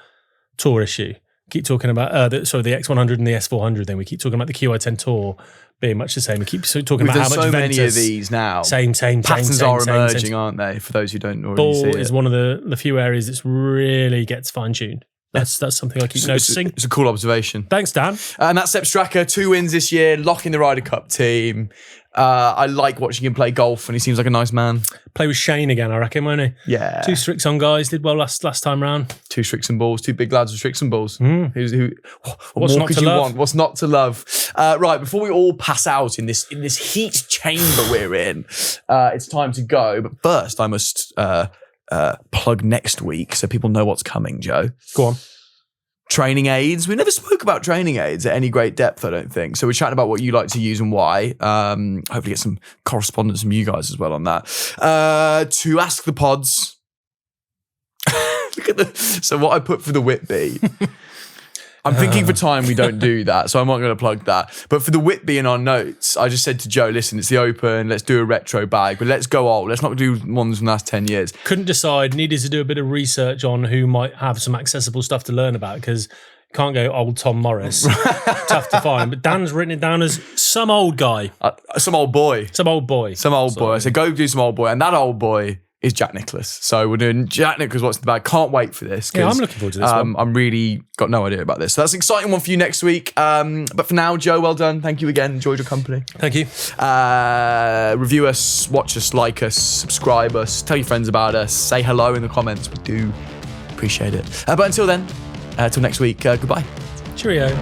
Tour Issue, keep talking about the X100 and the S400. Then we keep talking about the QI10 Tour being much the same. We keep talking about how much so Ventus, many of these now. Same. Patterns are emerging, aren't they? For those who don't already see it. Ball is one of the few areas that really gets fine tuned. That's something I keep noticing. It's a cool observation. Thanks, Dan. And that's Sepp Straka, 2 wins this year, locking the Ryder Cup team. I like watching him play golf, and he seems like a nice man. Play with Shane again, I reckon, won't he? Yeah. 2 Strixon guys did well last time round. 2 Strixon balls, 2 big lads with Strixon balls. What What's more not could to you love? want? What's not to love? Right, before we all pass out in this heat chamber we're in, it's time to go. But first, I must plug next week so people know what's coming, Joe. Go on. Training aids. We never spoke about training aids at any great depth, I don't think. So we're chatting about what you like to use and why. Hopefully get some correspondence from you guys as well on that. To ask the pods. Look at so what I put for the Whitby. I'm thinking for time we don't do that, so I'm not going to plug that. But for the Whitby in our notes, I just said to Joe, listen, it's the Open, let's do a retro bag, but let's go old. Let's not do ones from the last 10 years. Couldn't decide, needed to do a bit of research on who might have some accessible stuff to learn about, because can't go old Tom Morris. Tough to find. But Dan's written it down as some old guy. Some old boy. Some old boy. Some old boy. I said, go do some old boy. And that old boy is Jack Nicklaus. So we're doing Jack Nicklaus, what's the bag? Can't wait for this. Yeah, I'm looking forward to this one. I'm really got no idea about this. So that's an exciting one for you next week. But for now, Joe, well done. Thank you again. Enjoyed your company. Thank you. Review us, watch us, like us, subscribe us, tell your friends about us, say hello in the comments. We do appreciate it. But until then, till next week, goodbye. Cheerio.